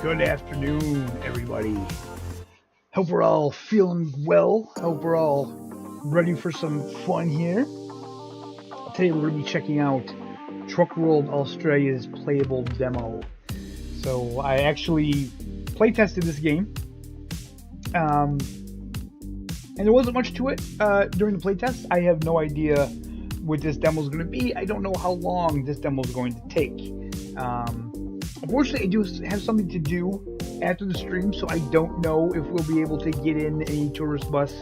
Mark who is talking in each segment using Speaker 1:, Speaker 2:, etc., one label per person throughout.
Speaker 1: Good afternoon, everybody. Hope we're all feeling well. Hope we're all ready for some fun here. Today we're going to be checking out Truck World Australia's playable demo. So I actually play tested this game, and there wasn't much to it during the playtest. I have no idea what this demo is going to be. I don't know how long this demo is going to take. Unfortunately, I do have something to do after the stream, so I don't know if we'll be able to get in a tourist bus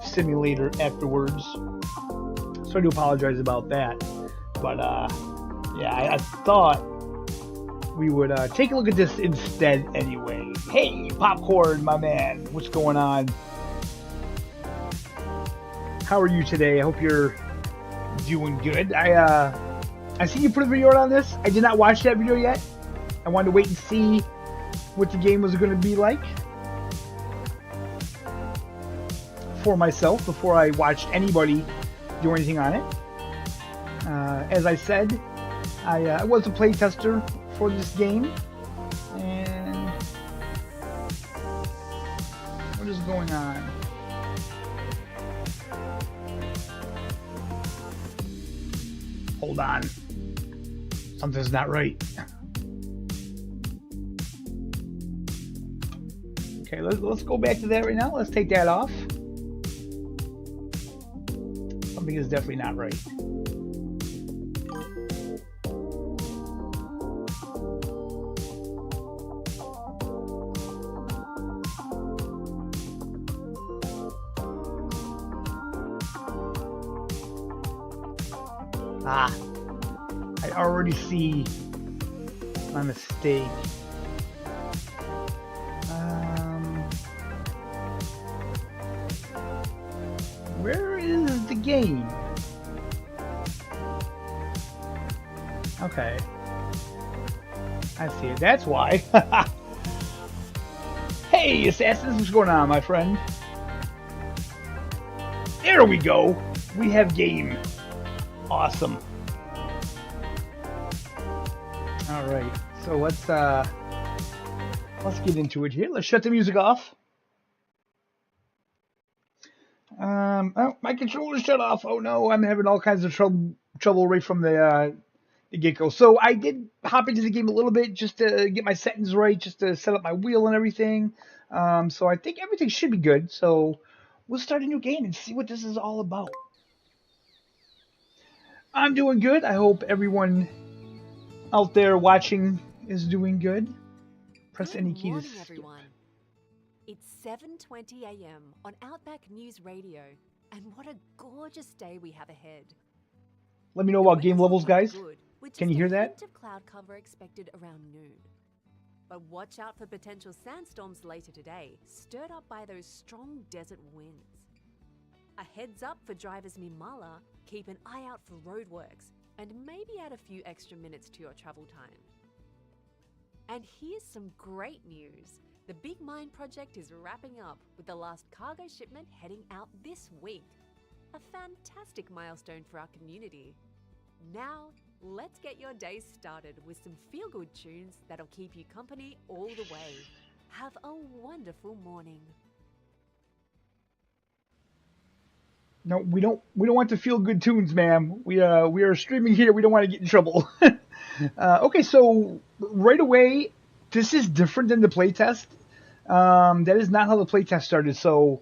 Speaker 1: simulator afterwards. So I do apologize about that. But yeah, I thought we would take a look at this instead anyway. Hey, Popcorn, my man, what's going on? How are you today? I hope you're doing good. I see you put a video out on this. I did not watch that video yet. I wanted to wait and see what the game was going to be like for myself before I watched anybody do anything on it. As I said, I was a playtester for this game, and what is going on? Hold on, something's not right. Okay, let's go back to that right now. Let's take that off. Something is definitely not right. Ah, I already see my mistake. Where is the game? Okay. I see it. That's why. Hey, Assassins, what's going on, my friend? There we go. We have game. Awesome. All right. So let's get into it here. Let's shut the music off. Oh, my controller shut off. Oh no, I'm having all kinds of trouble right from the get-go. So I did hop into the game a little bit just to get my settings right, just to set up my wheel and everything. So I think everything should be good. So we'll start a new game and see what this is all about. I'm doing good. I hope everyone out there watching is doing good. Press any key to skip.
Speaker 2: Everyone. It's 7:20 a.m. on Outback News Radio, and what a gorgeous day we have ahead.
Speaker 1: Let me know about game levels, guys. Can you hear that?
Speaker 2: Hint of cloud cover expected around noon. But watch out for potential sandstorms later today, stirred up by those strong desert winds. A heads up for drivers near Mala, keep an eye out for roadworks, and maybe add a few extra minutes to your travel time. And here's some great news. The Big Mine project is wrapping up with the last cargo shipment heading out this week. A fantastic milestone for our community. Now, let's get your day started with some feel-good tunes that'll keep you company all the way. Have a wonderful morning.
Speaker 1: No, we don't want to feel good tunes, ma'am. We are streaming here. We don't want to get in trouble. Okay, so right away, this is different than the playtest. That is not how the playtest started, so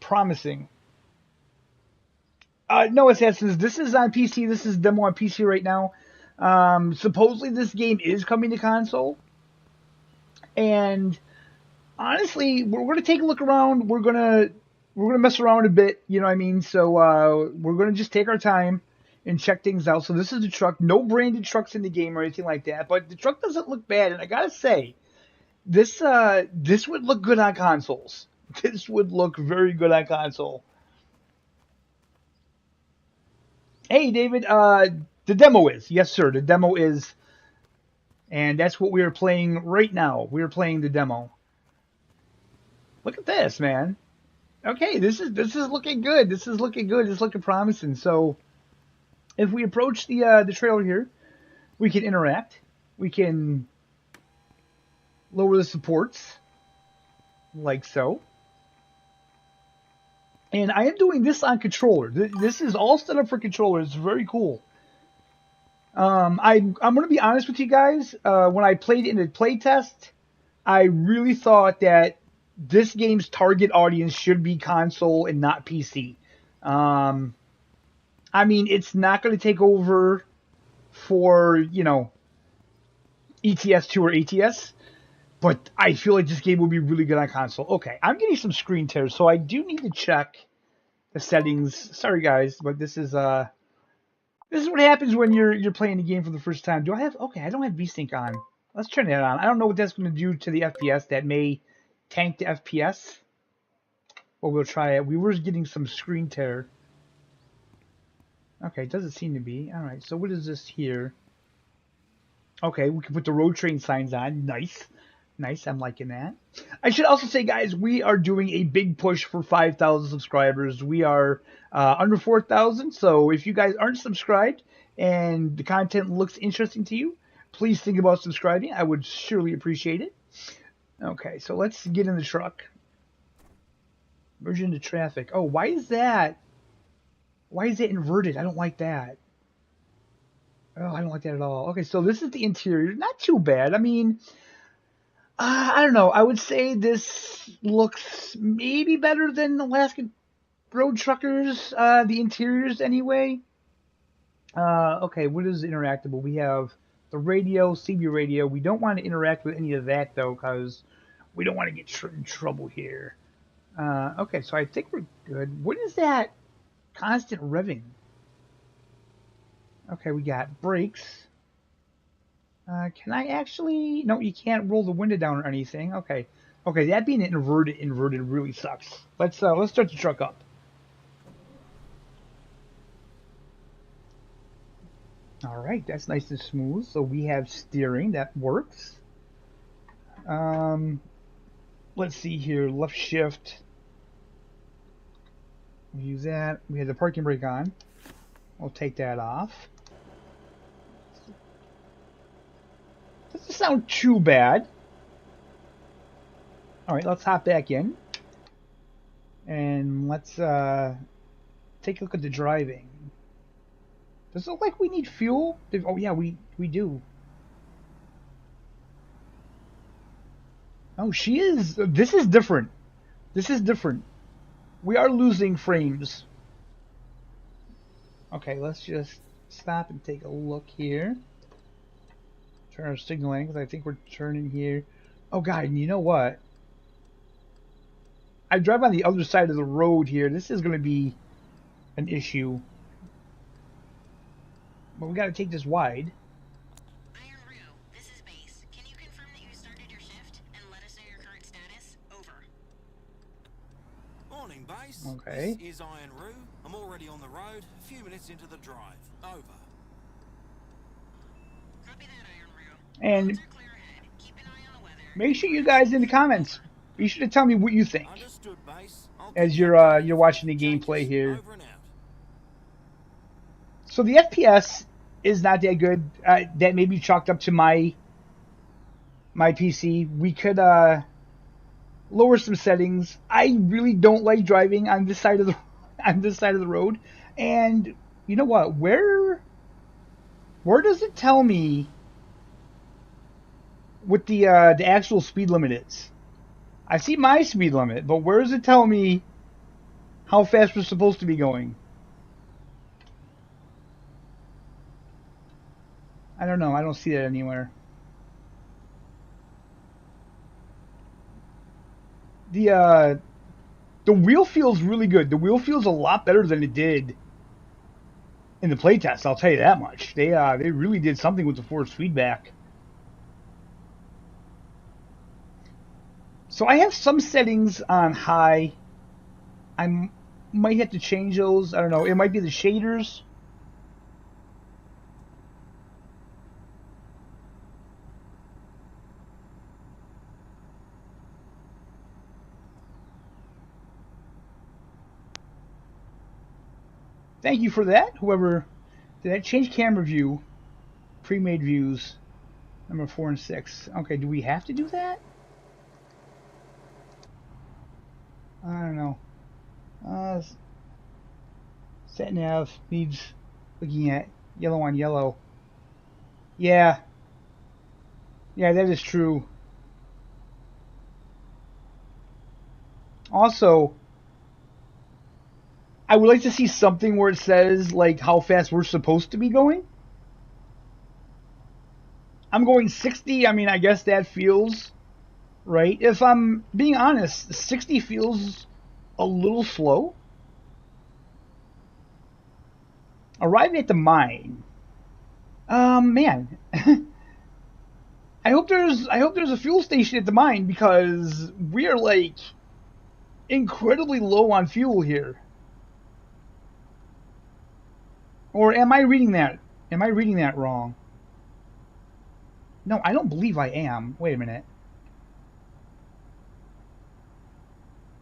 Speaker 1: promising. No, Assassins, this is on PC. This is demo on PC right now. Supposedly this game is coming to console. And honestly, we're going to take a look around. We're going to mess around a bit, you know what I mean? So we're going to just take our time and check things out. So this is the truck. No branded trucks in the game or anything like that. But the truck doesn't look bad. And I got to say, this would look good on consoles. This would look very good on console. Hey, David, the demo is. Yes, sir, the demo is. And that's what we are playing right now. We are playing the demo. Look at this, man. Okay, this is looking good. This is looking good. It's looking promising. So if we approach the trailer here, we can interact. We can Lower the supports, like so. And I am doing this on controller. This is all set up for controller. It's very cool. I'm going to be honest with you guys. When I played in a playtest, I really thought that this game's target audience should be console and not PC. I mean, it's not going to take over for, ETS2 or ATS, but I feel like this game will be really good on console. Okay, I'm getting some screen tears, so I do need to check the settings. Sorry guys, but this is what happens when you're playing the game for the first time. Do I have I don't have VSync on. Let's turn that on. I don't know what that's going to do to the FPS. That may tank the FPS. But we'll try it. We were getting some screen tear. Okay, it doesn't seem to be. Alright, so what is this here? Okay, we can put the road train signs on. Nice. Nice, I'm liking that. I should also say, guys, we are doing a big push for 5,000 subscribers. We are under 4,000, so if you guys aren't subscribed and the content looks interesting to you, please think about subscribing. I would surely appreciate it. Okay, so let's get in the truck. Merge into traffic. Oh, why is that? Why is it inverted? I don't like that. Oh, I don't like that at all. Okay, so this is the interior. Not too bad. I mean, I don't know. I would say this looks maybe better than Alaska Road Truckers, the interiors anyway. Okay, what is interactable? We have the radio, CB radio. We don't want to interact with any of that, though, because we don't want to get in trouble here. Okay, so I think we're good. What is that constant revving? Okay, we got brakes. Can I actually... No, you can't roll the window down or anything. Okay. Okay, that being inverted really sucks. Let's start the truck up. Alright, that's nice and smooth. So we have steering. That works. Let's see here. Left shift. Use that. We have the parking brake on. We'll take that off. Doesn't sound too bad. Alright, let's hop back in. And let's take a look at the driving. Does it look like we need fuel? Oh yeah, we do. Oh, she is... This is different. This is different. We are losing frames. Okay, let's just stop and take a look here. Turn our signaling, because I think we're turning here. Oh god, you know what? I drive on the other side of the road here. This is going to be an issue. But we got to take this wide.
Speaker 3: Iron Rio, this is base. Can you confirm that you started your shift and let us know your current status? Over.
Speaker 4: Morning, base.
Speaker 1: Okay.
Speaker 4: This is Iron Rio. I'm already on the road. A few minutes into the drive. Over.
Speaker 3: Copy that, Iron Rio.
Speaker 1: And
Speaker 3: Roads are clear ahead. Keep an eye on the weather.
Speaker 1: make sure you guys in the comments be sure to tell me what you think
Speaker 4: Understood, base.
Speaker 1: as you're watching the gameplay here.
Speaker 4: Over and out.
Speaker 1: So the FPS is not that good. That may be chalked up to my PC. We could lower some settings. I really don't like driving on this side of the road. And you know what? Where does it tell me what the actual speed limit is? I see my speed limit, but where does it tell me how fast we're supposed to be going? I don't know. I don't see that anywhere. The wheel feels really good. The wheel feels a lot better than it did in the playtest. I'll tell you that much. They really did something with the force feedback. So I have some settings on high. I might have to change those. I don't know. It might be the shaders. Thank you for that. Whoever did that, change camera view, pre-made views. Number 4 and 6. Okay, do we have to do that? I don't know. Sat nav needs looking at. Yellow on yellow. Yeah. Yeah, that is true. Also, I would like to see something where it says, like, how fast we're supposed to be going. I'm going 60. I mean, I guess that feels right. If I'm being honest, 60 feels a little slow. Arriving at the mine. Man. I hope there's a fuel station at the mine because we are like incredibly low on fuel here. Or am I reading that? Am I reading that wrong? No, I don't believe I am. Wait a minute.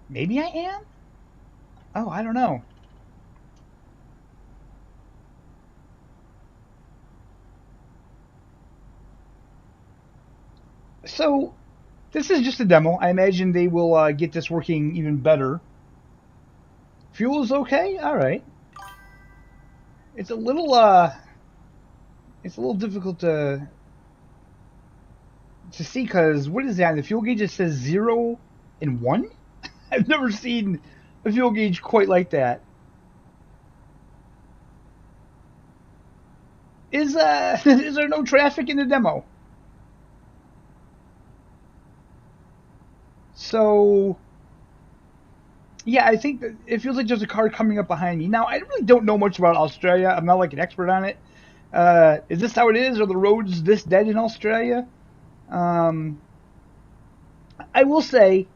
Speaker 1: Maybe I am? Oh, I don't know. So, this is just a demo. I imagine they will get this working even better. Fuel is okay? Alright. It's a little difficult to see because what is that? The fuel gauge just says 0 and 1? I've never seen a fuel gauge quite like that. Is there no traffic in the demo? So yeah, I think that it feels like there's a car coming up behind me. Now I really don't know much about Australia. I'm not like an expert on it. Is this how it is? Are the roads this dead in Australia? I will say,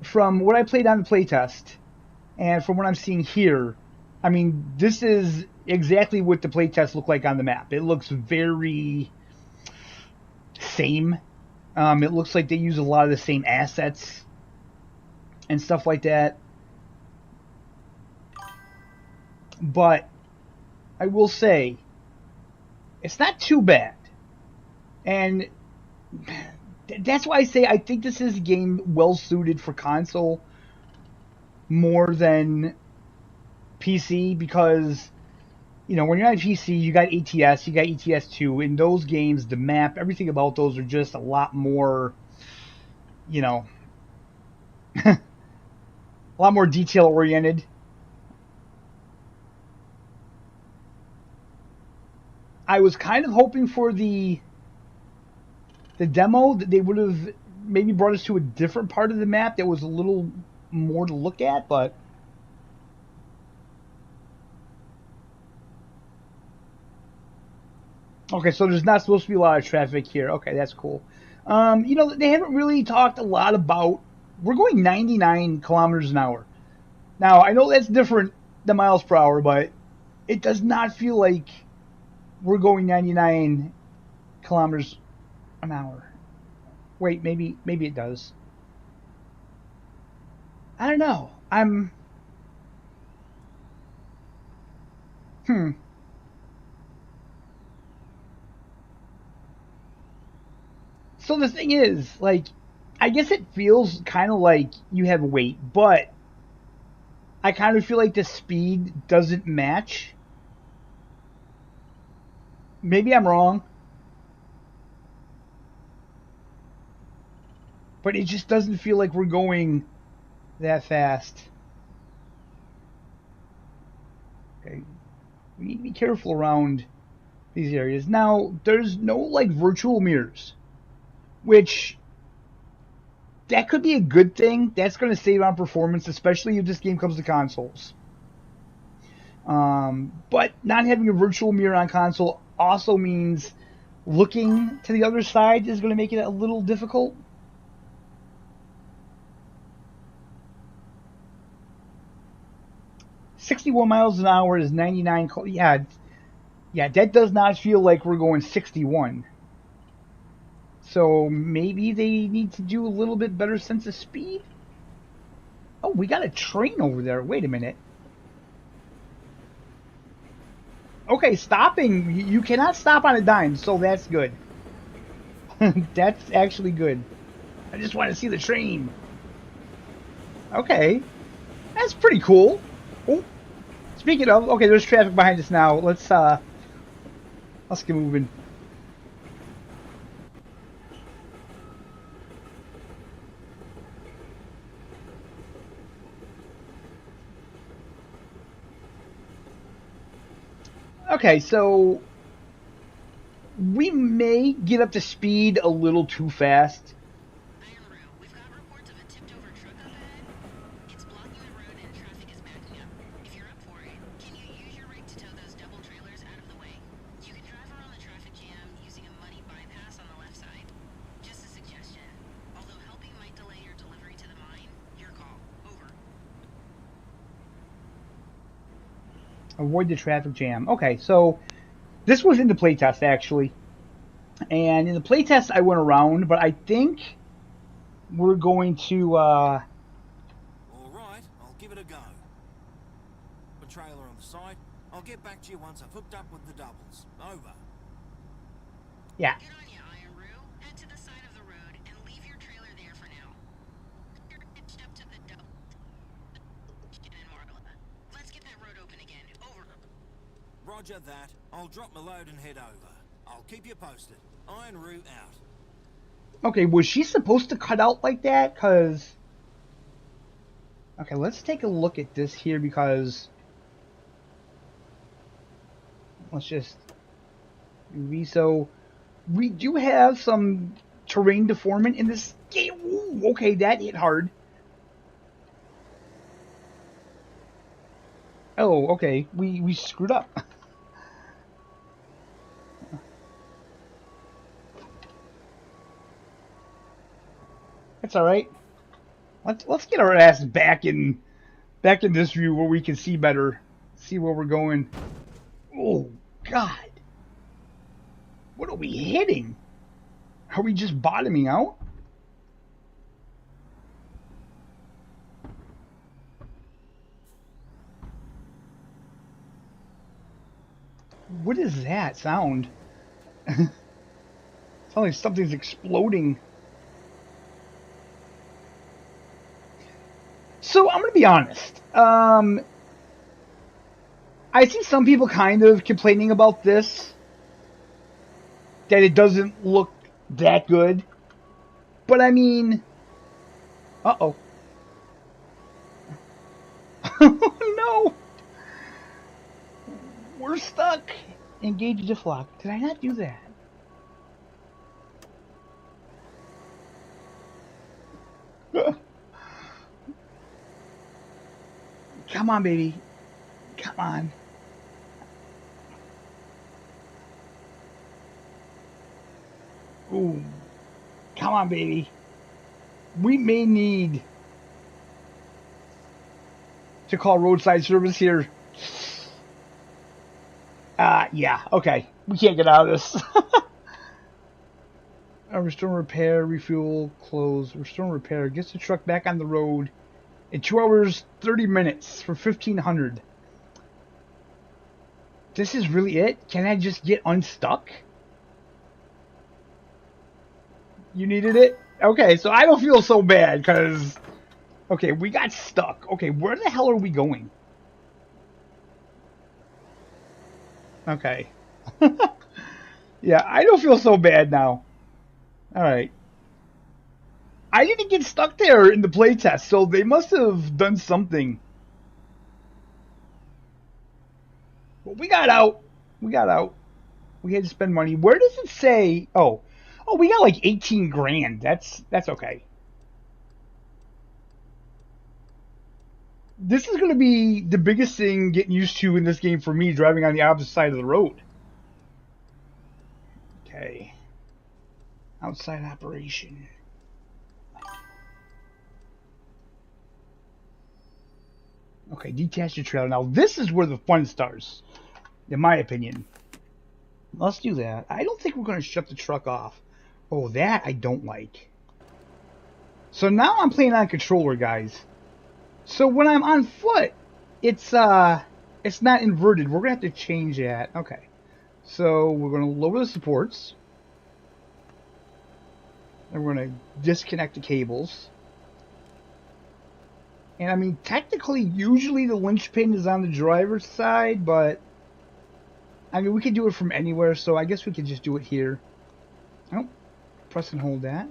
Speaker 1: from what I played on the playtest, and from what I'm seeing here, I mean, this is exactly what the playtest looked like on the map. It looks very same. It looks like they use a lot of the same assets and stuff like that. But I will say, it's not too bad. And that's why I say I think this is a game well suited for console more than PC because, you know, when you're on PC, you got ATS, you got ETS2. In those games, the map, everything about those are just a lot more, you know, a lot more detail oriented. I was kind of hoping for the demo that they would have maybe brought us to a different part of the map that was a little more to look at, but okay, so there's not supposed to be a lot of traffic here. Okay, that's cool. You know, they haven't really talked a lot about. We're going 99 kilometers an hour. Now, I know that's different than miles per hour, but it does not feel like we're going 99 kilometers an hour. Wait, maybe it does. I don't know. Hmm. So the thing is, like, I guess it feels kind of like you have weight, but I kind of feel like the speed doesn't match. Maybe I'm wrong, but it just doesn't feel like we're going that fast. Okay, we need to be careful around these areas. Now, there's no like virtual mirrors, which that could be a good thing. That's going to save on performance, especially if this game comes to consoles. But not having a virtual mirror on console also means looking to the other side is going to make it a little difficult. "61 miles an hour is 99. Yeah, that does not feel like we're going 61. So maybe they need to do a little bit better sense of speed. Oh, we got a train over there. Wait a minute. Okay, stopping. You cannot stop on a dime, so that's good. That's actually good. I just want to see the train. Okay. That's pretty cool. Oh, speaking of, okay, there's traffic behind us now. Let's get moving. Okay, so we may get up to speed a little too fast.
Speaker 3: Iron Rue, we've got reports of a tipped-over truck up ahead. It's blocking the road and traffic is backing up. If you're up for it, can you use your rig to tow those double trailers out of the way? You can drive around the traffic jam using a muddy bypass on the left side. Just a suggestion. Although helping might delay your delivery to the mine, your call. Over.
Speaker 1: Avoid the traffic jam. Okay, so this was in the playtest actually. And in the playtest I went around, but I think we're going to
Speaker 4: All right, I'll give it a go. A trailer on the side. I'll get back to you once I've hooked up with the doubles. Over.
Speaker 1: yeah.
Speaker 3: Good on you, Iron Rue. Head to the side of the road and leave your trailer there for now. You're hitched up to the double. Let's get that road open again. Over.
Speaker 4: Roger that. I'll drop my load and head over. I'll keep you posted. Iron Rue out.
Speaker 1: Okay, was she supposed to cut out like that? Cause okay, let's take a look at this here because let's just so we do have some terrain deformment in this game. Ooh, okay, that hit hard. Oh, okay, we screwed up. That's all right. Let's get our ass back in this view where we can see better, see where we're going. Oh God, what are we hitting? Are we just bottoming out? What is that sound? Sounds like something's exploding. So I'm gonna be honest. I see some people kind of complaining about this, that it doesn't look that good. But I mean, uh-oh. No! We're stuck! Engage diff lock. Did I not do that? Come on, baby. Come on. Ooh. Come on, baby. We may need to call roadside service here. Yeah, okay. We can't get out of this. Restore, repair, refuel, close. Restore and repair. Gets the truck back on the road in 2 hours, 30 minutes for 1,500. This is really it? Can I just get unstuck? You needed it? Okay, so I don't feel so bad, because... Okay, we got stuck. Okay, where the hell are we going? Okay. Yeah, I don't feel so bad now. Alright. I didn't get stuck there in the playtest, so they must have done something. But we got out. We got out. We had to spend money. Where does it say? Oh, we got like 18 grand. That's okay. This is going to be the biggest thing getting used to in this game for me, driving on the opposite side of the road. Okay. Outside operation. Okay, detach the trailer. Now, this is where the fun starts, in my opinion. Let's do that. I don't think we're going to shut the truck off. Oh, that I don't like. So now I'm playing on controller, guys. So when I'm on foot, it's not inverted. We're going to have to change that. Okay. So we're going to lower the supports. And we're going to disconnect the cables. And I mean, technically, usually the linchpin is on the driver's side, but I mean, we could do it from anywhere, so I guess we could just do it here. Oh, press and hold that.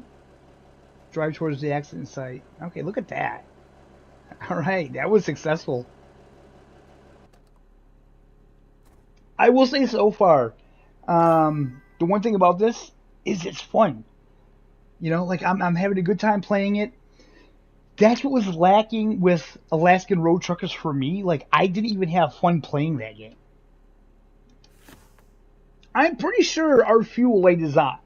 Speaker 1: Drive towards the accident site. Okay, look at that. All right, that was successful. I will say so far, the one thing about this is it's fun. You know, like I'm having a good time playing it. That's what was lacking with Alaskan Road Truckers for me. Like I didn't even have fun playing that game. I'm pretty sure our fuel light is on.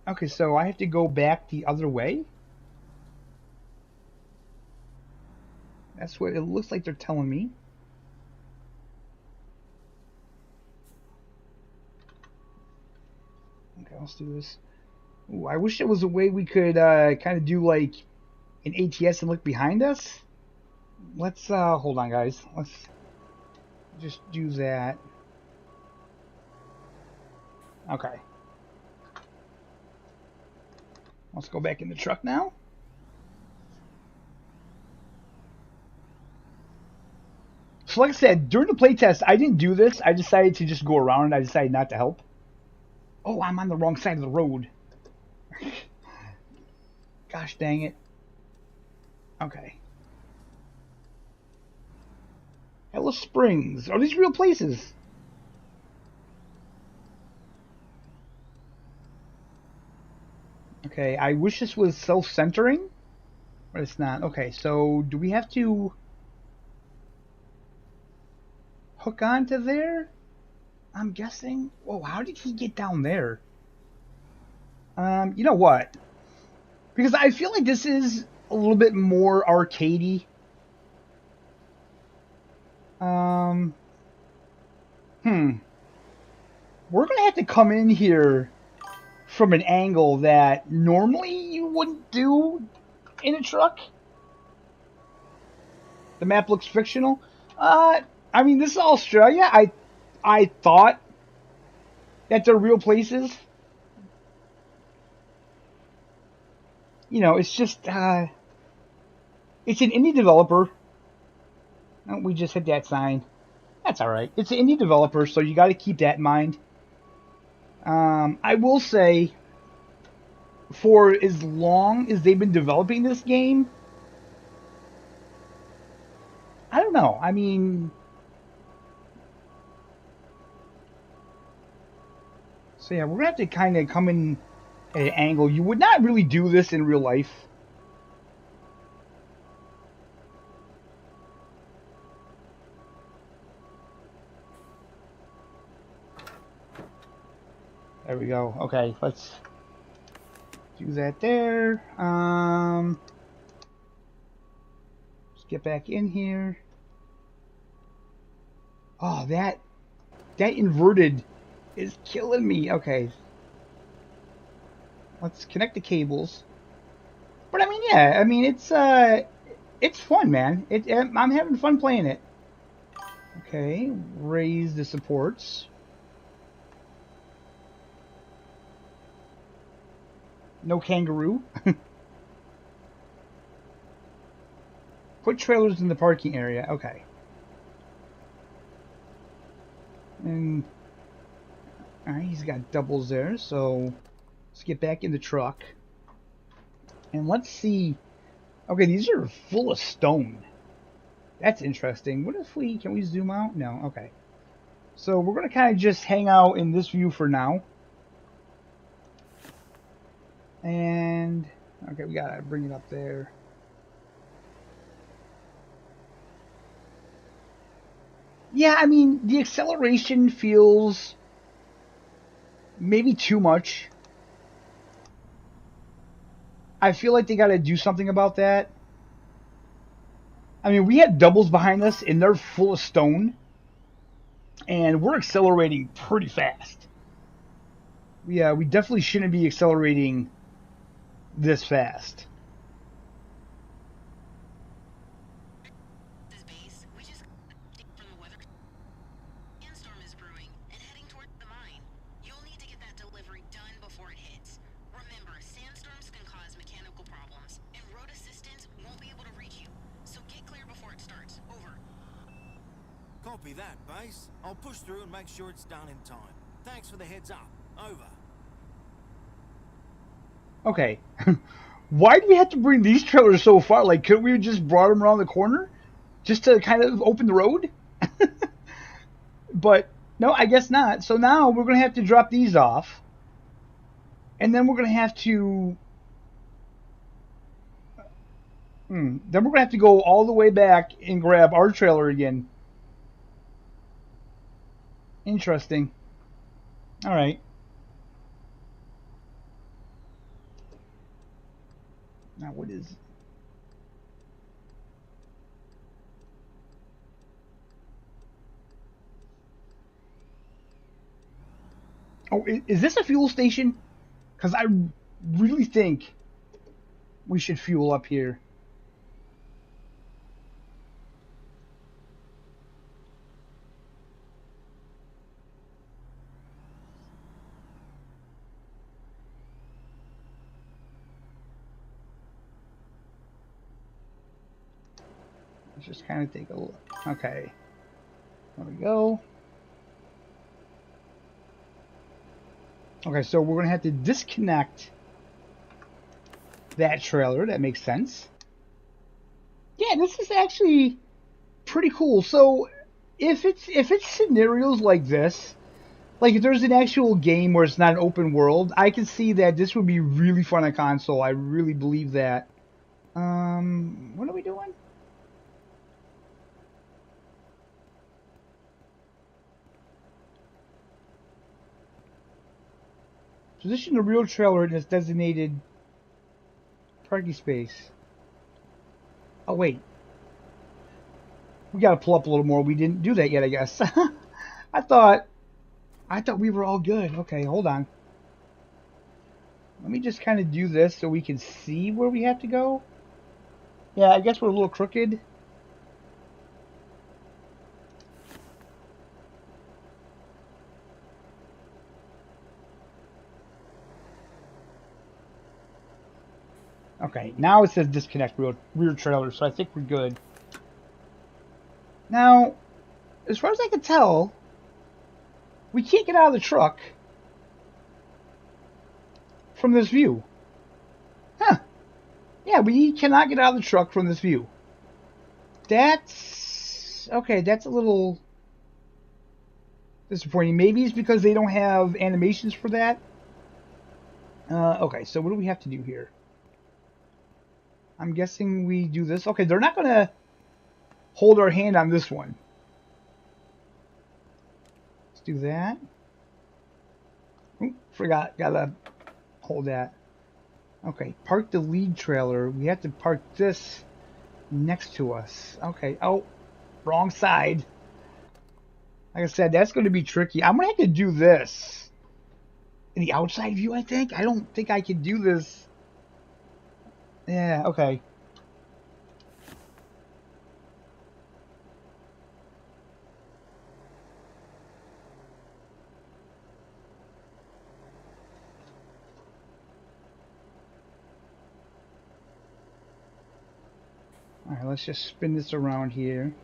Speaker 1: Okay, so I have to go back the other way. That's what it looks like they're telling me. Okay, let's do this. Ooh, I wish there was a way we could kind of do like an ATS and look behind us. Let's hold on, guys. Let's just do that. Okay. Let's go back in the truck now. So like I said, during the playtest, I didn't do this. I decided to just go around and I decided not to help. Oh, I'm on the wrong side of the road. Gosh dang it. Okay. Hello Springs. Are these real places? Okay, I wish this was self-centering, but it's not. Okay, so do we have to hook onto there? I'm guessing. Whoa, how did he get down there? You know what? Because I feel like this is a little bit more arcadey. We're gonna have to come in here from an angle that normally you wouldn't do in a truck. The map looks fictional. I mean, this is Australia. I thought that they're real places. You know, it's just it's an indie developer. Oh, we just hit that sign. That's all right. It's an indie developer, so you got to keep that in mind. I will say, for as long as they've been developing this game, I don't know. I mean, so yeah, we're gonna have to kind of come in at an angle. You would not really do this in real life. There we go. Okay, let's do that there. Let's get back in here. Oh, that inverted is killing me. Okay. Let's connect the cables. But I mean, yeah, I mean it's fun, man. I'm having fun playing it. Okay, raise the supports. No kangaroo. Put trailers in the parking area. Okay. And alright, he's got doubles there, so let's get back in the truck. And let's see. Okay, these are full of stone. That's interesting. What if can we zoom out? No, okay. So we're gonna kind of just hang out in this view for now. And okay, we gotta bring it up there. Yeah, I mean, the acceleration feels maybe too much. I feel like they gotta do something about that. I mean, we had doubles behind us, and they're full of stone. And we're accelerating pretty fast. Yeah, we definitely shouldn't be accelerating this fast.
Speaker 3: This base, we just from the weather. Sandstorm is brewing and heading towards the mine. You'll need to get that
Speaker 4: Copy that, base. I'll push through and make sure it's done in time. Thanks for the heads up. Over.
Speaker 1: Okay. Why do we have to bring these trailers so far? Like, couldn't we have just brought them around the corner? Just to kind of open the road? But, no, I guess not. So now we're going to have to drop these off. And then we're going to have to... Then we're going to have to go all the way back and grab our trailer again. Interesting. All right. Now what is... Oh, is this a fuel station? Because I really think we should fuel up here. Let's just kind of take a look. Okay. There we go. Okay, so we're going to have to disconnect that trailer. That makes sense. Yeah, this is actually pretty cool. So if it's scenarios like this, like if there's an actual game where it's not an open world, I can see that this would be really fun on console. I really believe that. What are we doing? Position the real trailer in its designated parking space. Oh, wait. We gotta pull up a little more. We didn't do that yet, I guess. I thought we were all good. Okay, hold on. Let me just kind of do this so we can see where we have to go. Yeah, I guess we're a little crooked. Okay, now it says disconnect rear trailer, so I think we're good. Now, as far as I can tell, we can't get out of the truck from this view. Huh. Yeah, we cannot get out of the truck from this view. That's... okay, that's a little disappointing. Maybe it's because they don't have animations for that. Okay, so what do we have to do here? I'm guessing we do this. Okay, they're not going to hold our hand on this one. Let's do that. Oop, forgot. Gotta hold that. Okay, park the lead trailer. We have to park this next to us. Okay. Oh, wrong side. Like I said, that's going to be tricky. I'm going to have to do this in the outside view, I think. I don't think I can do this. Yeah, okay. Alright, let's just spin this around here.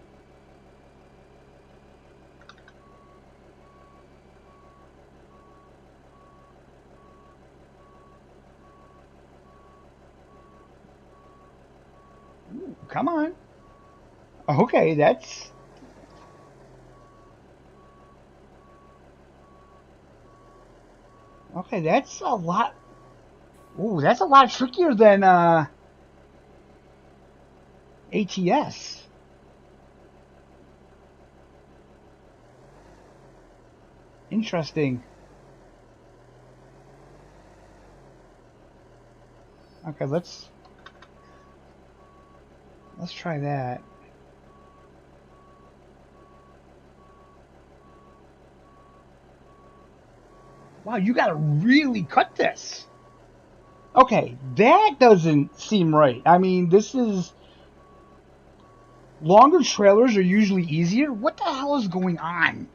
Speaker 1: Ooh, come on. Okay, that's... okay, that's a lot... ooh, that's a lot trickier than, ATS. Interesting. Okay, let's try that. Wow, you gotta really cut this. Okay, that doesn't seem right. I mean, this is... longer trailers are usually easier. What the hell is going on?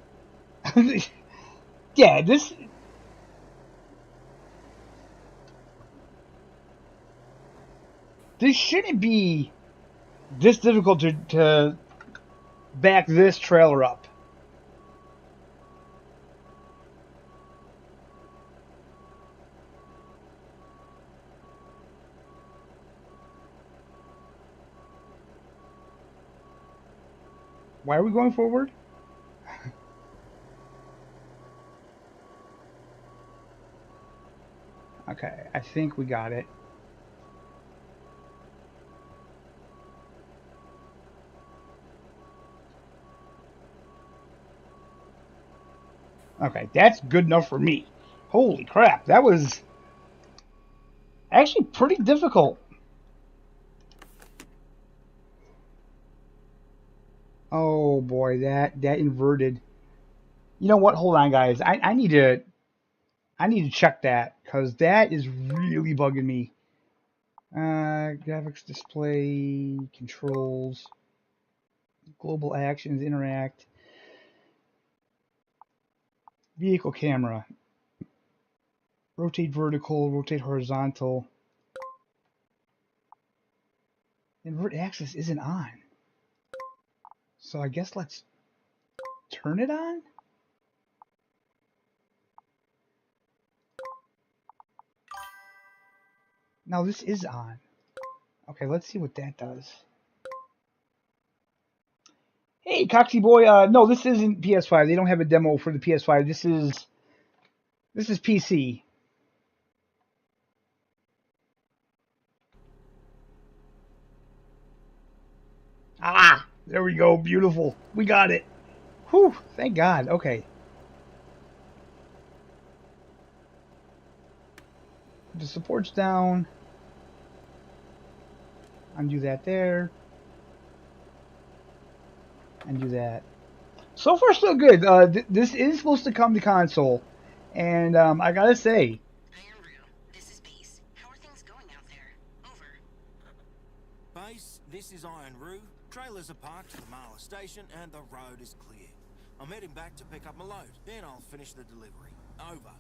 Speaker 1: Yeah, this shouldn't be this difficult to back this trailer up. Why are we going forward? Okay, I think we got it. Okay, that's good enough for me. Holy crap, that was actually pretty difficult. Oh boy, that inverted. You know what? Hold on, guys. I need to check that because that is really bugging me. Graphics display controls, global actions, interact, vehicle camera, rotate vertical, rotate horizontal. Invert axis isn't on. So I guess let's turn it on? No, this is on. Okay, let's see what that does. Hey, Coxie boy, no, this isn't PS5. They don't have a demo for the PS5. This is PC. Ah, there we go. Beautiful. We got it. Whew, thank God. Okay. The support's down. Undo that there. Undo that. So far, so good. This is supposed to come to console. And I gotta say,
Speaker 3: Iron Rue, this is Base. How are things going out there? Over.
Speaker 4: Base, this is Iron Rue. Trailers are parked at the Marla station and the road is clear. I'm heading back to pick up my load. Then I'll finish the delivery. Over.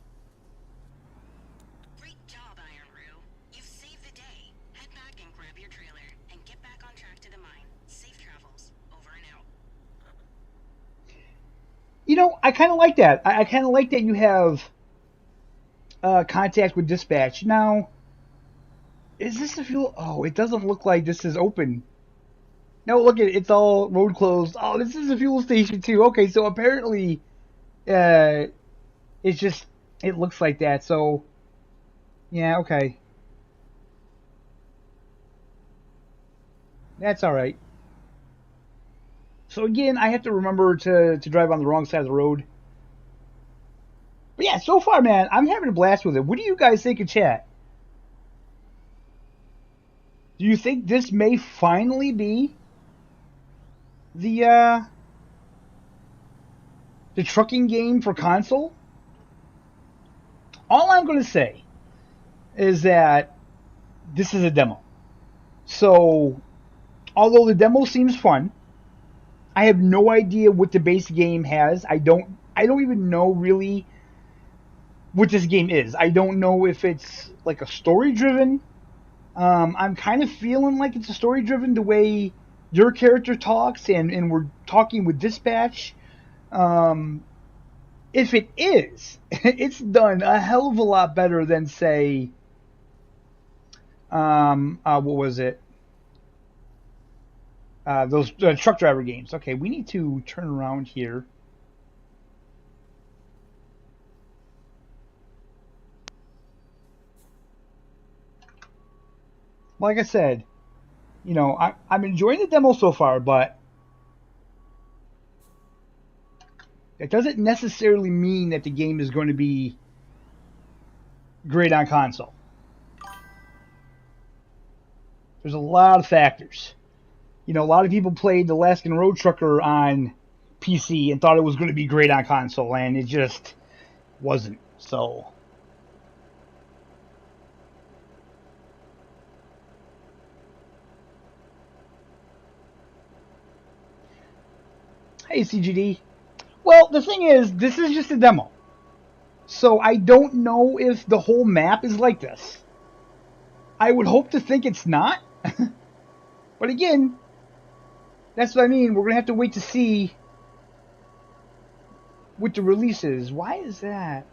Speaker 3: Great job, Iron Rue. You've saved the day. Head back and grab your trailer and get back on track to the mine. Safe travels. Over and out.
Speaker 1: you know, I kind of like that. I kind of like that you have contact with dispatch. Now, is this the fuel? Oh, it doesn't look like this is open. No, look at it. It's all road closed. Oh, this is a fuel station too. Okay, so apparently, uh, it's just it looks like that. So yeah, okay, that's all right. So again, I have to remember to drive on the wrong side of the road. But yeah, so far, man, I'm having a blast with it. What do you guys think in chat? Do you think this may finally be the the trucking game for console? All I'm going to say is that this is a demo. So, although the demo seems fun, I have no idea what the base game has. I don't even know really what this game is. I don't know if it's like a story driven. I'm kind of feeling like it's a story driven the way your character talks and we're talking with dispatch. If it is, it's done a hell of a lot better than say, what was it? Those truck driver games. Okay, we need to turn around here. Like I said, you know, I'm enjoying the demo so far, but it doesn't necessarily mean that the game is going to be great on console. There's a lot of factors. You know, a lot of people played the Alaskan Road Trucker on PC and thought it was going to be great on console, and it just wasn't. So, hey, CGD. Well, the thing is, this is just a demo. So I don't know if the whole map is like this. I would hope to think it's not. But again, that's what I mean. We're going to have to wait to see what the release is. Why is that?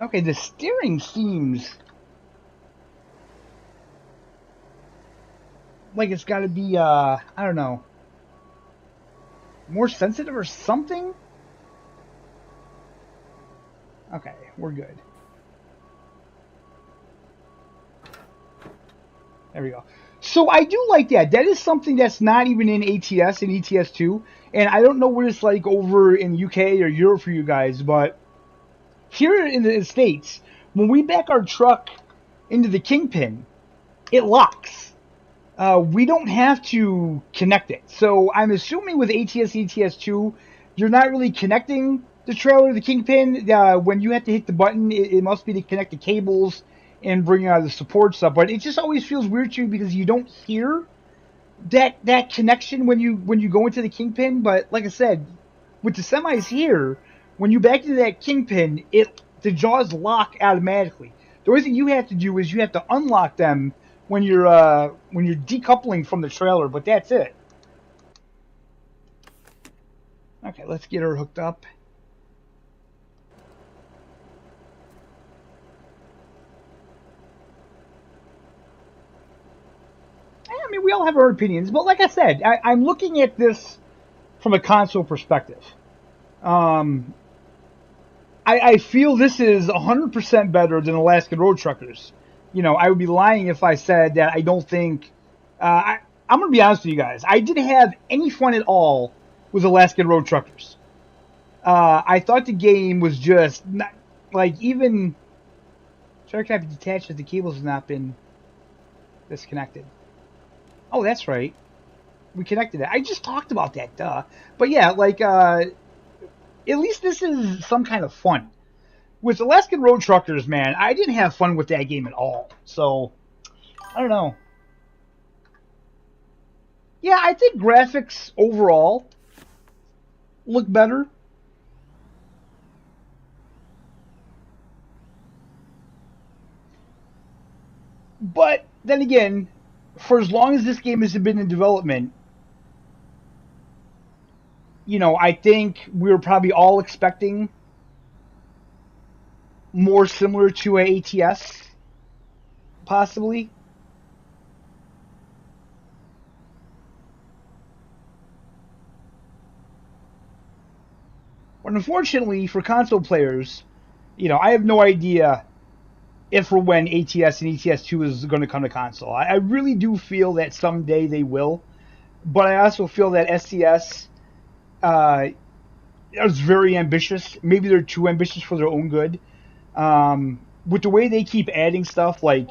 Speaker 1: Okay, the steering seems like it's got to be, I don't know, more sensitive or something? Okay, we're good. There we go. So I do like that. That is something that's not even in ATS and ETS2. And I don't know what it's like over in UK or Europe for you guys, but here in the States, when we back our truck into the Kingpin, it locks. We don't have to connect it. So I'm assuming with ATS, ETS2, you're not really connecting the trailer to the Kingpin. When you have to hit the button, it must be to connect the cables and bring the supports up. But it just always feels weird to me because you don't hear that connection when you go into the Kingpin. But like I said, with the semis here, when you back into that Kingpin, the jaws lock automatically. The only thing you have to do is you have to unlock them when you're decoupling from the trailer, but that's it. Okay, let's get her hooked up. I mean, we all have our opinions, but like I said, I'm looking at this from a console perspective. I feel this is 100% better than Alaskan Road Truckers. You know, I would be lying if I said that I don't think. I'm going to be honest with you guys. I didn't have any fun at all with Alaskan Road Truckers. I thought the game was just not, like, even. Shark can be detached if the cables have not been disconnected. Oh, that's right. We connected it. I just talked about that, duh. But yeah, like, at least this is some kind of fun. With Alaskan Road Truckers, man, I didn't have fun with that game at all. So, I don't know. Yeah, I think graphics overall look better. But then again, for as long as this game has been in development, you know, I think we were probably all expecting more similar to a ATS, possibly. But unfortunately, for console players, you know, I have no idea if or when ATS and ETS2 is going to come to console. I really do feel that someday they will, but I also feel that SCS is very ambitious. Maybe they're too ambitious for their own good. With the way they keep adding stuff, like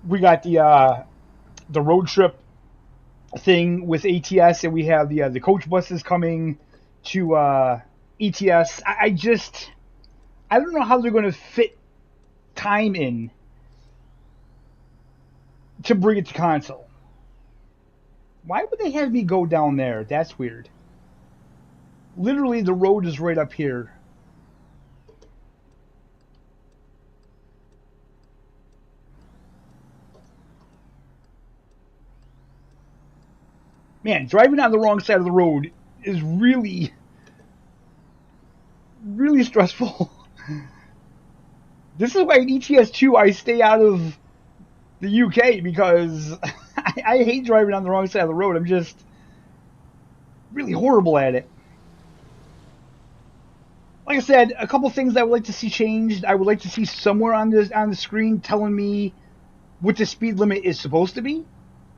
Speaker 1: we got the road trip thing with ATS, and we have the coach buses coming to ETS. I don't know how they're going to fit time in to bring it to console. Why would they have me go down there? That's weird. Literally, the road is right up here. Man, driving on the wrong side of the road is really, really stressful. This is why in ETS2 I stay out of the UK because I hate driving on the wrong side of the road. I'm just really horrible at it. Like I said, a couple things I would like to see changed. I would like to see somewhere on the screen telling me what the speed limit is supposed to be.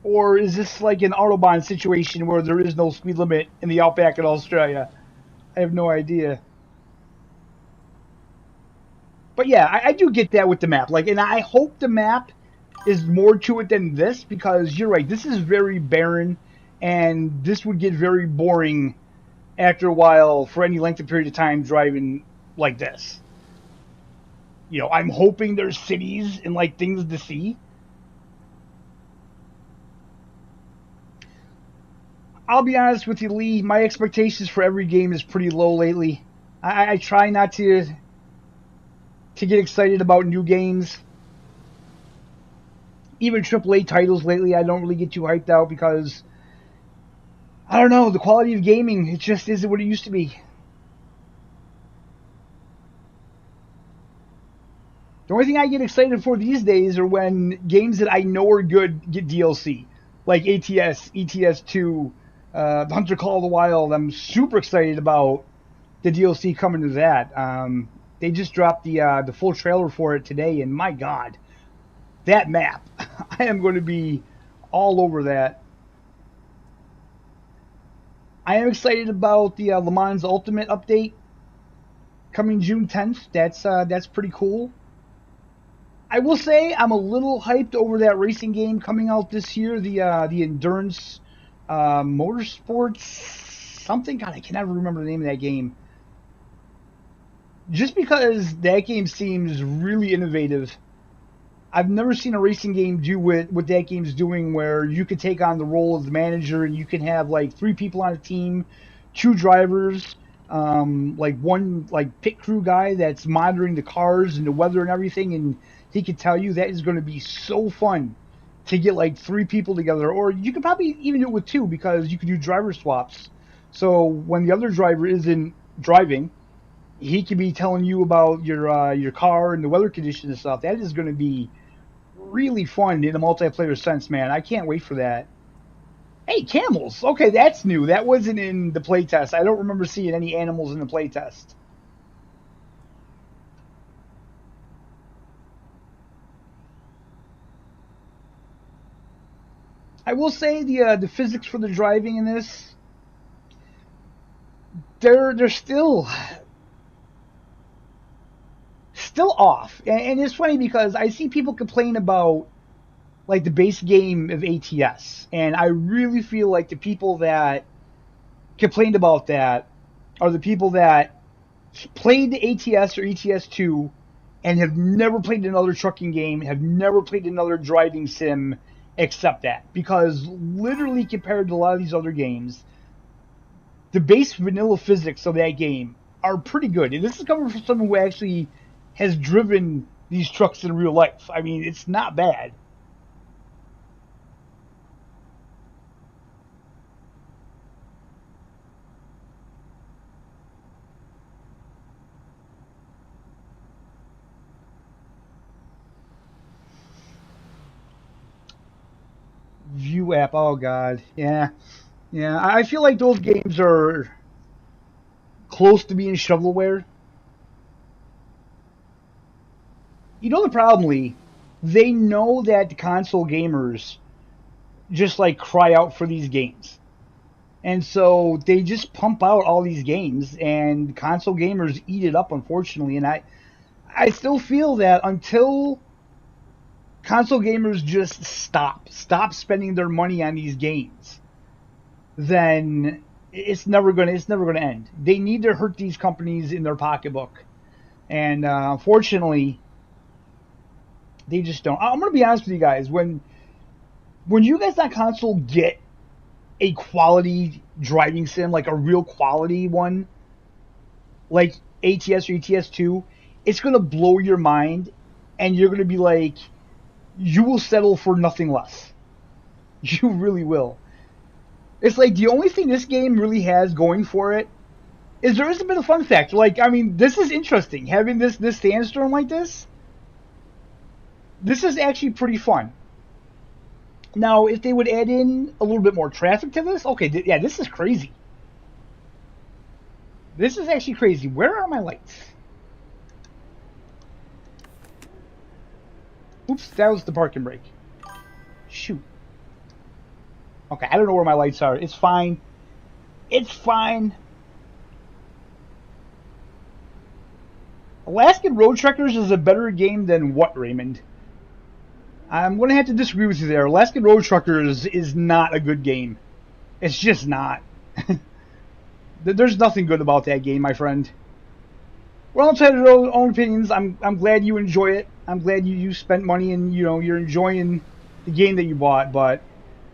Speaker 1: Or is this like an Autobahn situation where there is no speed limit in the Outback in Australia? I have no idea. But yeah, I do get that with the map. Like, and I hope the map is more to it than this because you're right. This is very barren, and this would get very boring after a while for any length of period of time driving like this. You know, I'm hoping there's cities and like things to see. I'll be honest with you, Lee. My expectations for every game is pretty low lately. I try not to get excited about new games. Even AAA titles lately, I don't really get too hyped out because I don't know, the quality of gaming, it just isn't what it used to be. The only thing I get excited for these days are when games that I know are good get DLC. like ATS, ETS2, the Hunter Call of the Wild. I'm super excited about the DLC coming to that. They just dropped the full trailer for it today, and my God, that map! I am going to be all over that. I am excited about the Le Mans Ultimate update coming June 10th. That's pretty cool. I will say I'm a little hyped over that racing game coming out this year, the Endurance Motorsports something. God, I can never remember the name of that game. Just because that game seems really innovative. I've never seen a racing game do what that game's doing, where you could take on the role of the manager and you can have like 3 people on a team, 2 drivers, like one like pit crew guy that's monitoring the cars and the weather and everything, and he could tell you that is going to be so fun to get like 3 people together, or you could probably even do it with 2 because you could do driver swaps. So when the other driver isn't driving, he could be telling you about your car and the weather conditions and stuff. That is going to be really fun in a multiplayer sense, man. I can't wait for that. Hey, camels. Okay, that's new. That wasn't in the playtest. I don't remember seeing any animals in the playtest. I will say the physics for the driving in this, they're still off, and it's funny because I see people complain about like the base game of ATS, and I really feel like the people that complained about that are the people that played the ATS or ETS2 and have never played another trucking game, have never played another driving sim except that. Because literally compared to a lot of these other games, the base vanilla physics of that game are pretty good. And this is coming from someone who actually has driven these trucks in real life. I mean, it's not bad. View app. Oh God, yeah, yeah. I feel like those games are close to being shovelware. You know the problem, Lee? They know that the console gamers just like cry out for these games. And so they just pump out all these games and console gamers eat it up, unfortunately. And I still feel that until console gamers just stop spending their money on these games, then it's never gonna end. They need to hurt these companies in their pocketbook. And unfortunately, they just don't. I'm gonna be honest with you guys. When you guys on console get a quality driving sim, like a real quality one, like ATS or ETS2, it's gonna blow your mind, and you're gonna be like, you will settle for nothing less. You really will. It's like the only thing this game really has going for it is there is a bit of fun factor. Like, I mean, this is interesting having this sandstorm like this. This is actually pretty fun. Now, if they would add in a little bit more traffic to this, okay, yeah, this is crazy. This is actually crazy. Where are my lights? Oops, that was the parking brake. Shoot. Okay, I don't know where my lights are. It's fine. It's fine. Alaskan Road Trekkers is a better game than what, Raymond? I'm going to have to disagree with you there. Alaskan Road Truckers is not a good game. It's just not. There's nothing good about that game, my friend. We're all entitled to our own opinions. I'm glad you enjoy it. I'm glad you spent money and you're enjoying the game that you bought. But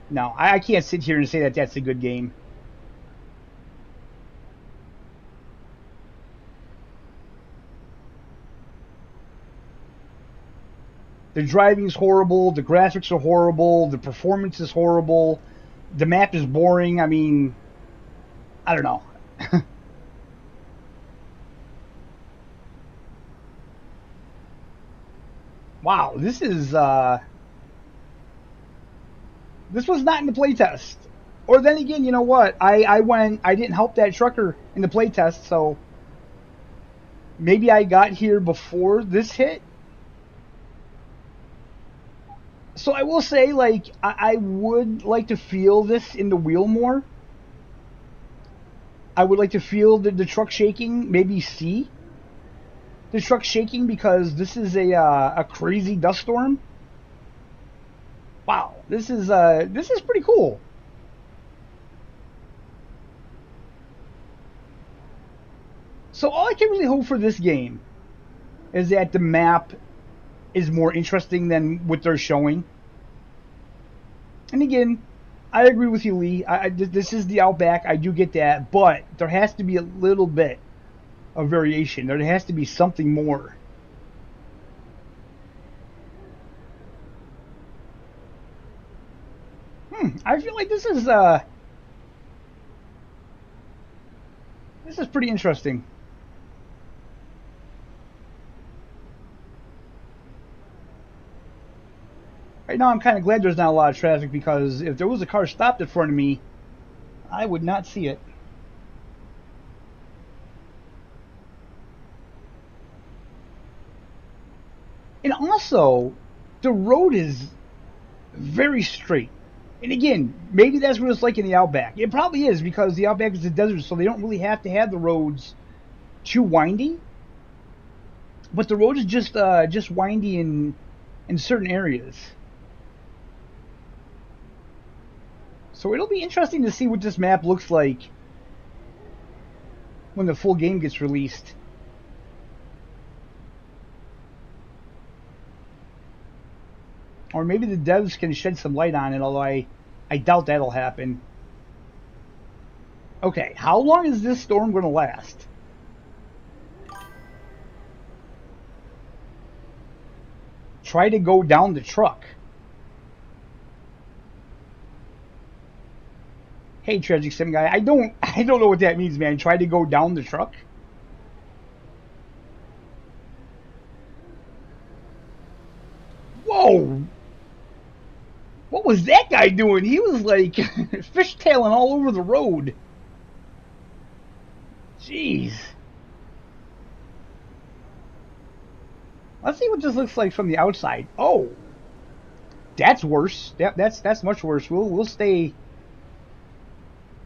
Speaker 1: no, I can't sit here and say that that's a good game. The driving's horrible. The graphics are horrible. The performance is horrible. The map is boring. I mean, I don't know. Wow, this is This was not in the playtest. Or then again, you know what? I didn't help that trucker in the playtest, so maybe I got here before this hit. So I will say, like, I would like to feel this in the wheel more. I would like to feel the truck shaking, maybe see the truck shaking, because this is a crazy dust storm. Wow, this is pretty cool. So all I can really hope for this game is that the map is more interesting than what they're showing. And again, I agree with you, Lee. This is the Outback. I do get that, but there has to be a little bit of variation. There has to be something more. I feel like this is pretty interesting. Right now, I'm kind of glad there's not a lot of traffic, because if there was a car stopped in front of me, I would not see it. And also, the road is very straight. And again, maybe that's what it's like in the Outback. It probably is, because the Outback is a desert, so they don't really have to have the roads too windy. But the road is just windy in certain areas. So it'll be interesting to see what this map looks like when the full game gets released. Or maybe the devs can shed some light on it, although I doubt that'll happen. Okay, how long is this storm going to last? Try to go down the truck. Hey, Tragic Sim Guy, I don't know what that means, man. Try to go down the truck? Whoa! What was that guy doing? He was like fishtailing all over the road. Jeez. Let's see what this looks like from the outside. Oh, that's worse. That's much worse. We'll stay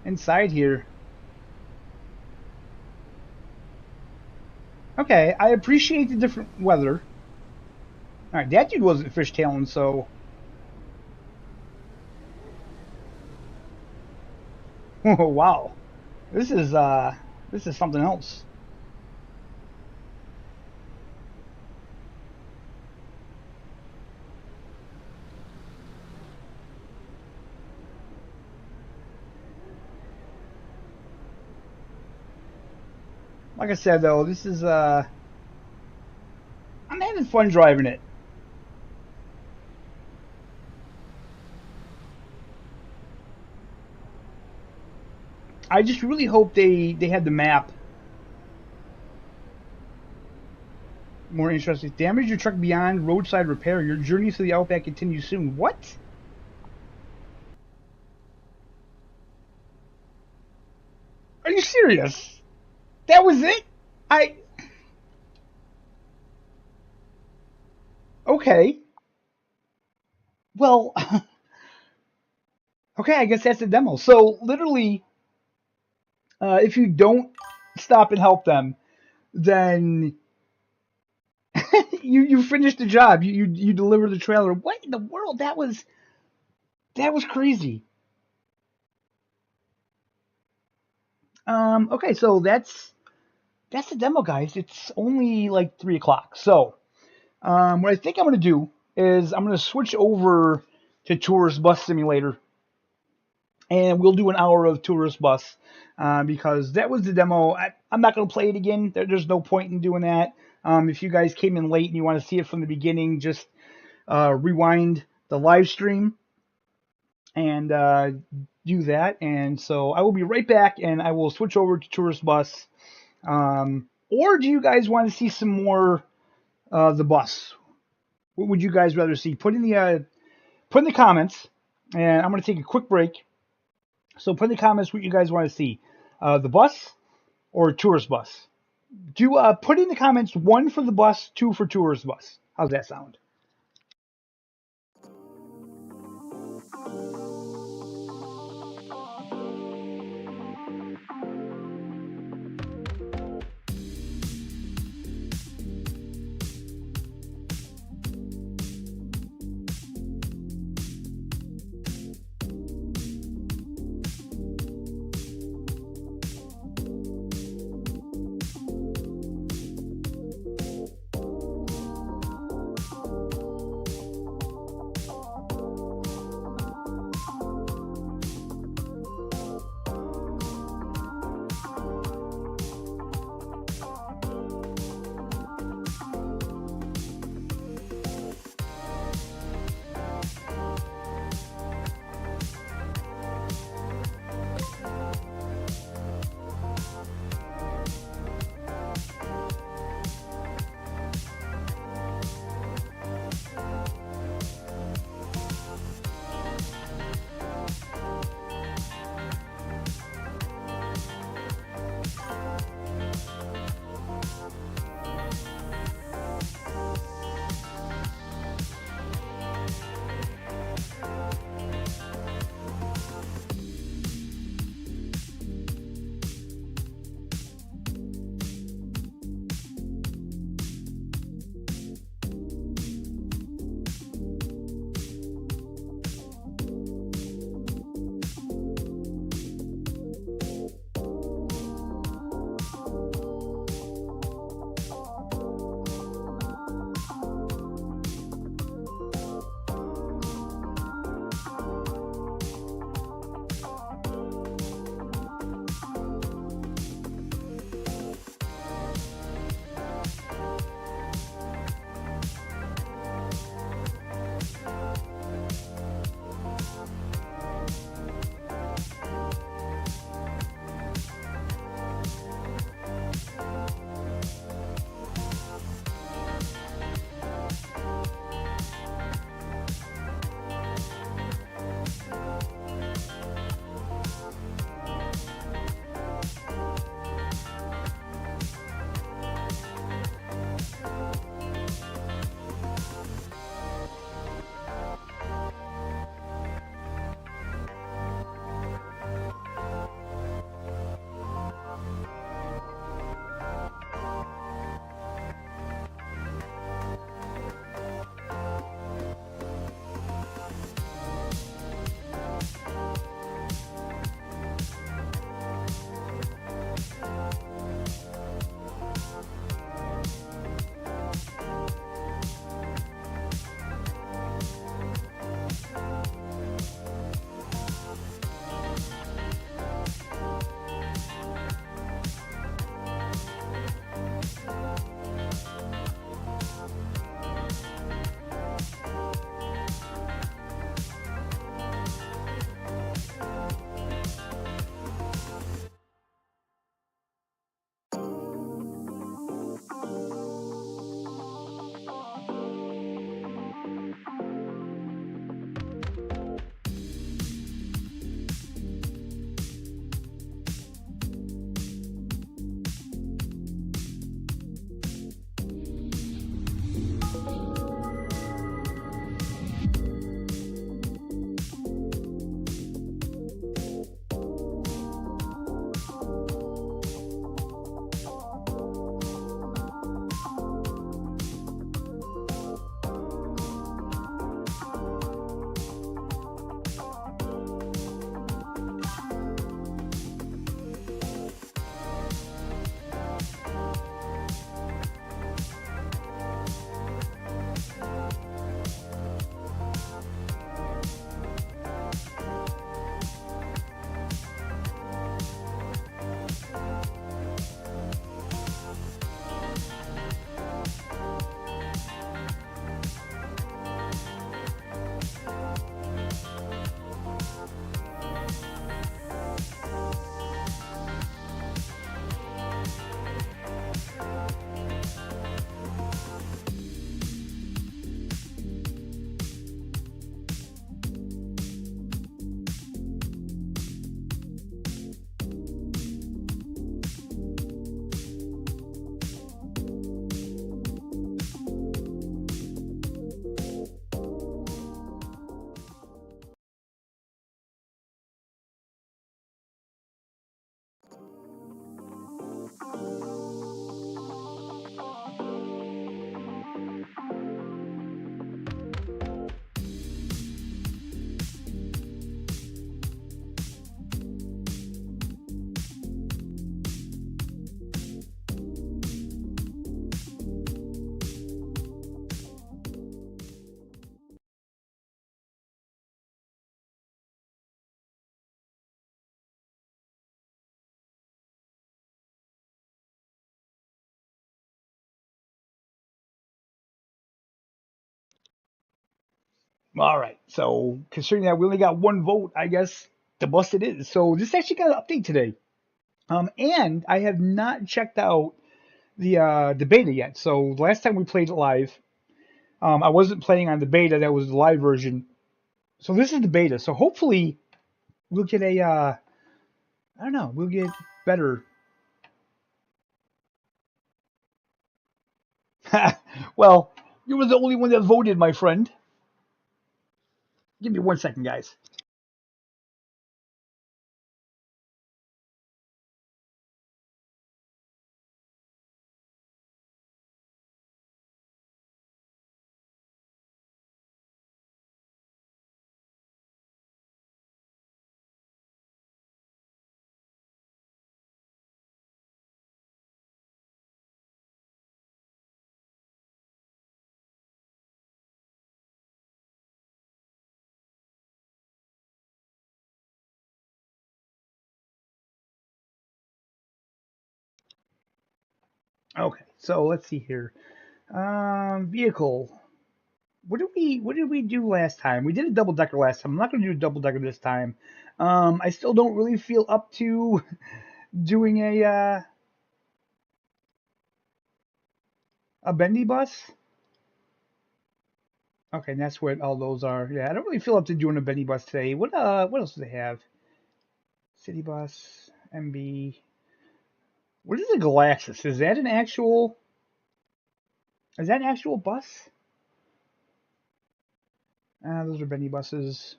Speaker 1: inside here. Okay, I appreciate the different weather. All right, that dude wasn't fishtailing, so. Oh, wow, this is something else. Like I said, though, this is I'm having fun driving it. I just really hope they had the map more interesting. Damage your truck beyond roadside repair. Your journey to the Outback continues soon. What? Are you serious? That was it? Okay. Well, okay, I guess that's the demo. So literally, if you don't stop and help them, then you finish the job. You deliver the trailer. What in the world? That was crazy. Okay, so that's the demo, guys. It's only like 3 o'clock. So what I think I'm gonna do is I'm gonna switch over to Tourist Bus Simulator, and we'll do an hour of Tourist Bus, because that was the demo. I'm not going to play it again. There's no point in doing that. If you guys came in late and you want to see it from the beginning, just rewind the live stream and do that. And so I will be right back, and I will switch over to Tourist Bus. Or do you guys want to see some more the bus? What would you guys rather see? Put in the comments. And I'm going to take a quick break. So put in the comments what you guys want to see. The bus or tourist bus. Do put in the comments 1 for the bus, 2 for tourist bus. How's that sound? All right. So considering that we only got one vote, I guess the bus it is. So this actually got an update today. And I have not checked out the beta yet. So the last time we played it live, I wasn't playing on the beta. That was the live version. So this is the beta. So hopefully we'll get a I don't know, we'll get better. Well, you were the only one that voted, my friend. Give me 1 second, guys. Okay, so let's see here. Vehicle. What did we do last time? We did a double decker last time. I'm not going to do a double decker this time. I still don't really feel up to doing a bendy bus. Okay, and that's what all those are. Yeah, I don't really feel up to doing a bendy bus today. What else do they have? City bus, MB. What is a Galaxis? Is that an actual? Is that an actual bus? Those are bendy buses.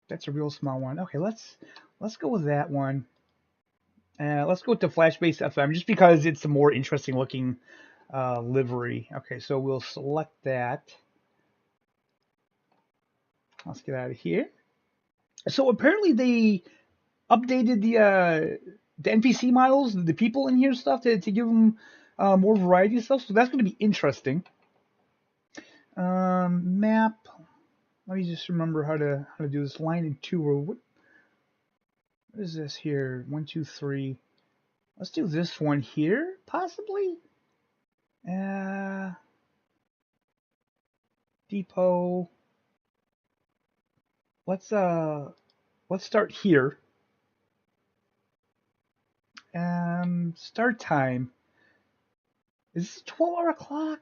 Speaker 1: That's a real small one. Okay, let's go with that one. Let's go with the flash based FM just because it's a more interesting looking livery. Okay, so we'll select that. Let's get out of here. So apparently they updated the NPC models, the people in here stuff to give them more variety of stuff. So that's going to be interesting. Map. Let me just remember how to do this. Line and two. What is this here? 1, 2, 3. Let's do this one here, possibly. Depot. Let's start here. Start time. Is this 12-hour clock?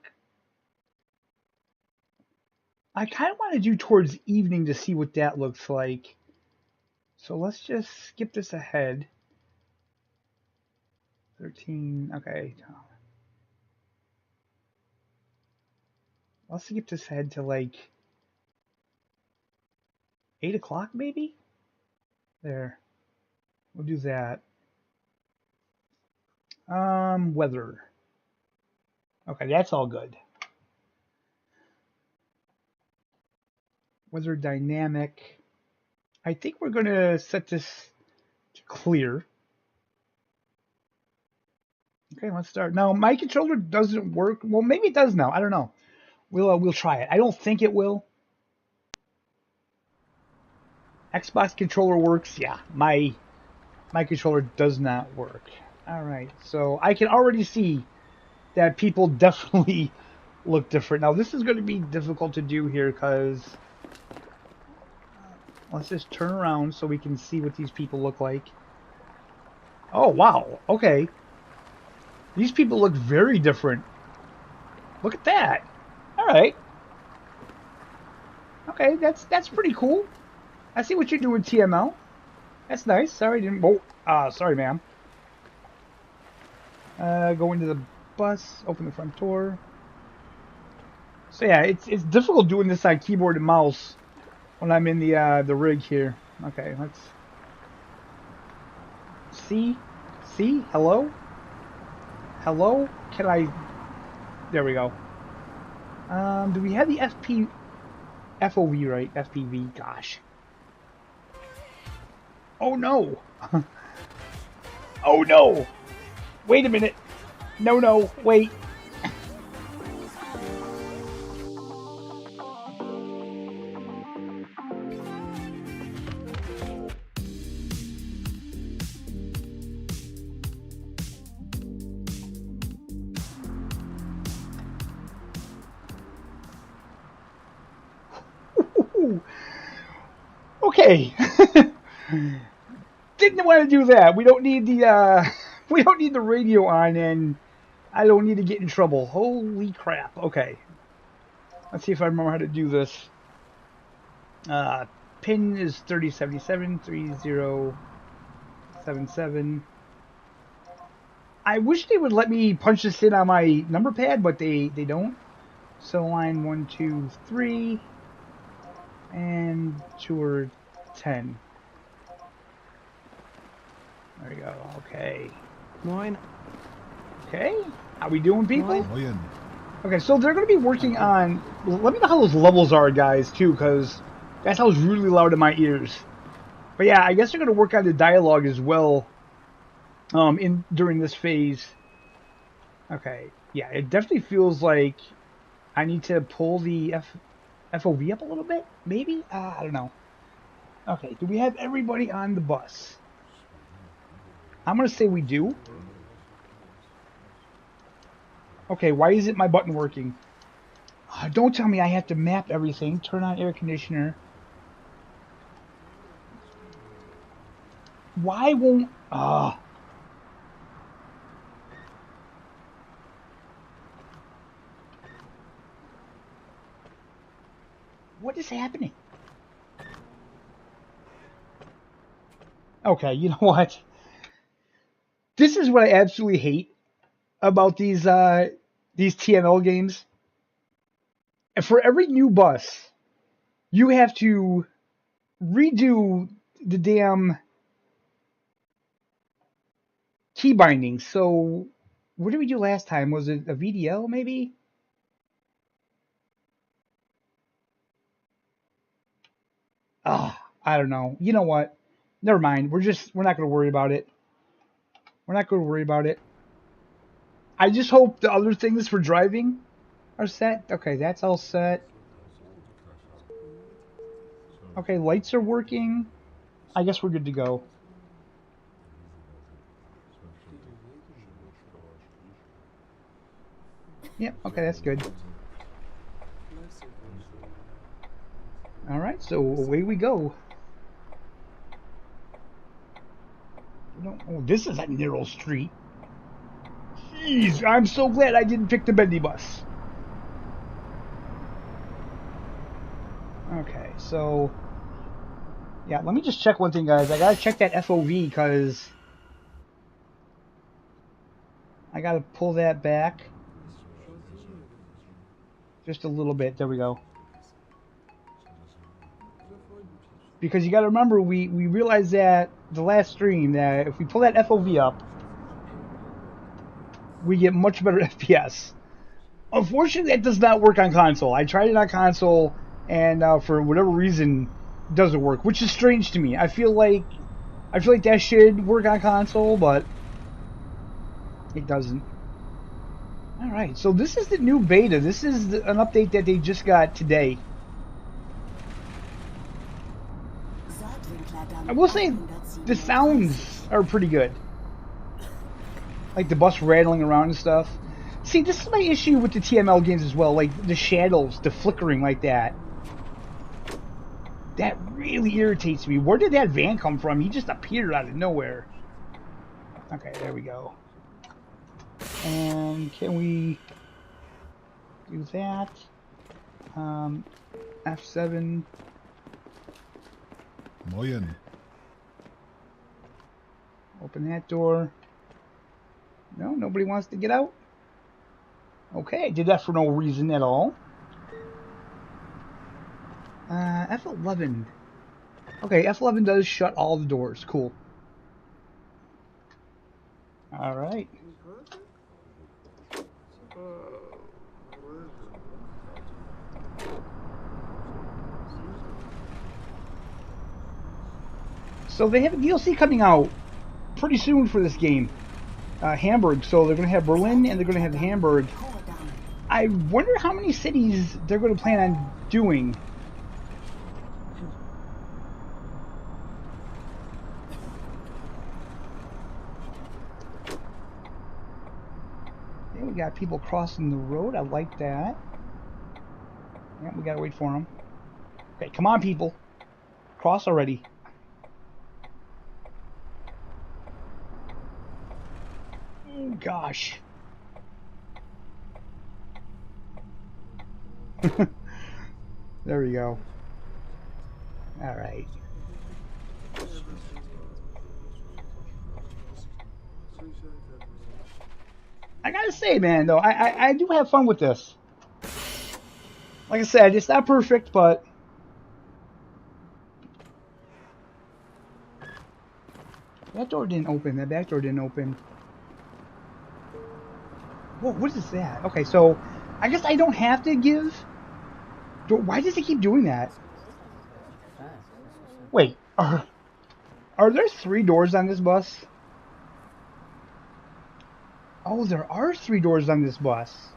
Speaker 1: I kind of want to do towards evening to see what that looks like. So let's just skip this ahead. 13. Okay. Let's skip this ahead to like 8 o'clock maybe? There. We'll do that. Weather. Okay, that's all good. Weather dynamic. I think we're going to set this to clear. Okay, let's start. Now, my controller doesn't work. Well, maybe it does now. I don't know. We'll try it. I don't think it will. Xbox controller works. Yeah, my controller does not work. All right, so I can already see that people definitely look different. Now, this is going to be difficult to do here because let's just turn around so we can see what these people look like. Oh, wow. Okay. These people look very different. Look at that. All right. Okay, that's pretty cool. I see what you're doing, TML. That's nice. Sorry, didn't. Whoa. Sorry, ma'am. Go into the bus. Open the front door. So yeah, it's difficult doing this on keyboard and mouse when I'm in the rig here. Okay, let's see. Hello. Hello. Can I? There we go. Do we have the FOV right? FPV. Gosh. Oh no. Oh no. Wait a minute. No, wait. Woo! Okay. Didn't want to do that. We don't need the we don't need the radio on, and I don't need to get in trouble. Holy crap. Okay. Let's see if I remember how to do this. Pin is 3077, 3077. I wish they would let me punch this in on my number pad, but they don't. So line 1, 2, 3, and tour 10. There we go. Okay.
Speaker 5: Moin.
Speaker 1: Okay. How we doing, people?
Speaker 5: Moin.
Speaker 1: Okay, so they're going to be working on... Let me know how those levels are, guys, too, because that sounds really loud in my ears. But yeah, I guess they're going to work on the dialogue as well during this phase. Okay. Yeah, it definitely feels like I need to pull the FOV up a little bit, maybe? I don't know. Okay, do we have everybody on the bus? I'm going to say we do. Okay, why isn't my button working? Don't tell me I have to map everything. Turn on air conditioner. Why won't... What is happening? Okay, you know what? This is what I absolutely hate about these TML games. And for every new bus, you have to redo the damn key binding. So, what did we do last time? Was it a VDL maybe? I don't know. You know what? Never mind. We're not going to worry about it. We're not going to worry about it. I just hope the other things for driving are set. Okay, that's all set. Okay, lights are working. I guess we're good to go. Yep, okay, that's good. Alright, so away we go. Oh, this is a narrow street. Jeez, I'm so glad I didn't pick the bendy bus. Okay, so... Yeah, let me just check one thing, guys. I gotta check that FOV, because... I gotta pull that back. Just a little bit. There we go. Because you gotta remember, we realized that the last stream, that if we pull that FOV up, we get much better FPS. Unfortunately, that does not work on console. I tried it on console, and for whatever reason, it doesn't work, which is strange to me. I feel like that should work on console, but it doesn't. All right, so this is the new beta. This is an update that they just got today. I will say the sounds are pretty good. Like the bus rattling around and stuff. See, this is my issue with the TML games as well. Like the shadows, the flickering like that. That really irritates me. Where did that van come from? He just appeared out of nowhere. Okay, there we go. And can we do that? F7.
Speaker 5: Moin.
Speaker 1: Open that door. No, nobody wants to get out? Okay, I did that for no reason at all. F11. Okay, F11 does shut all the doors. Cool. Alright. So they have a DLC coming out pretty soon for this game. Hamburg. So they're going to have Berlin and they're going to have Hamburg. I wonder how many cities they're going to plan on doing. Yeah, we got people crossing the road. I like that. Yeah, we got to wait for them. Okay, come on, people. Cross already. Oh, gosh. There we go. All right. I gotta say, man, though, I do have fun with this. Like I said, it's not perfect, but that door didn't open. That back door didn't open. Whoa, what is that? Okay, so I guess I don't have to give. Why does it keep doing that? Wait, are there 3 doors on this bus? Oh, there are 3 doors on this bus.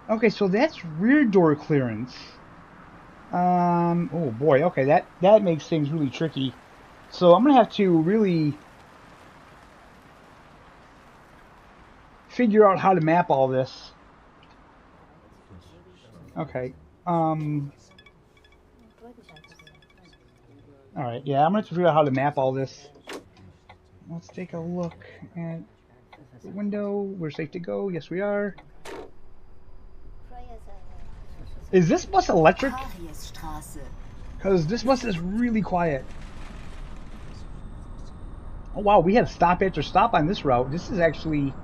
Speaker 1: Okay, so that's rear door clearance. Oh boy, okay, that makes things really tricky. So I'm gonna have to really figure out how to map all this. Okay. Alright, yeah, I'm gonna have to figure out how to map all this. Let's take a look at the window. We're safe to go. Yes, we are. Is this bus electric? Because this bus is really quiet. Oh wow, we have stop after stop on this route. This is actually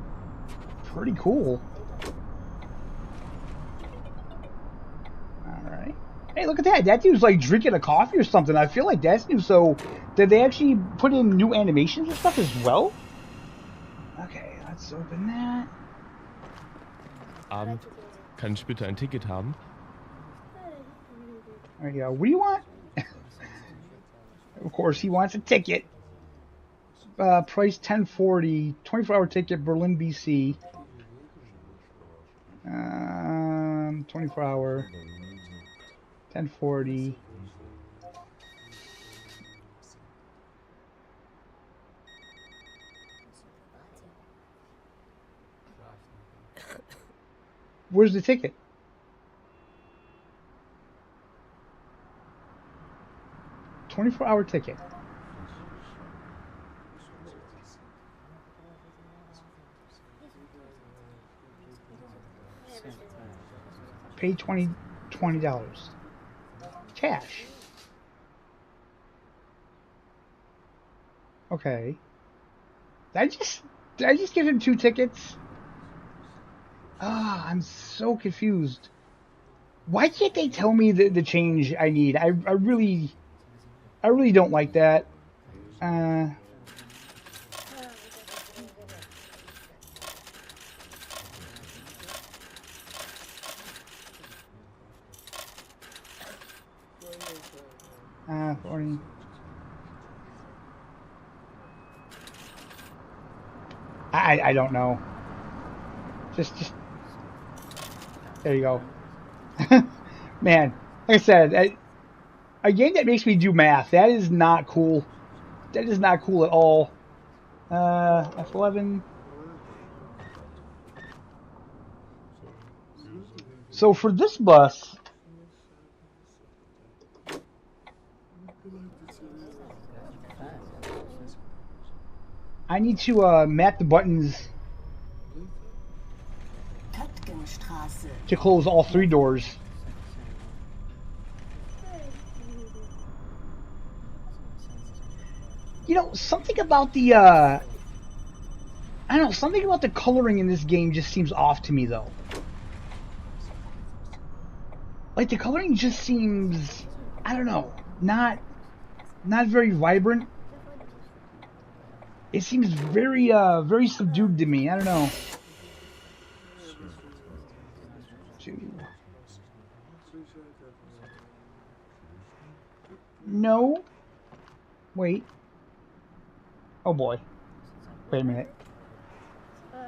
Speaker 1: pretty cool. Alright. Hey, look at that. That dude's like drinking a coffee or something. I feel like that's new. So, did they actually put in new animations and stuff as well? Okay, let's open that.
Speaker 5: Abend. Kann ich bitte ein Ticket haben?
Speaker 1: There you go. What do you want? Of course, he wants a ticket. Price $10.40. 24-hour ticket, Berlin, BC. 24-hour. $10.40. Where's the ticket? $24-hour ticket. Pay $20. Cash. Okay. Did I just give him 2 tickets? Ah, I'm so confused. Why can't they tell me the change I need? I really don't like that. 40. I don't know. Just there you go. Man, like I said, a game that makes me do math, that is not cool. That is not cool at all. F11. So for this bus, I need to map the buttons to close all 3 doors. You know, something about the I don't know, something about the coloring in this game just seems off to me though. Like the coloring just seems, I don't know, not very vibrant. It seems very very subdued to me. I don't know. 2. No. Wait. Oh boy. Wait a minute.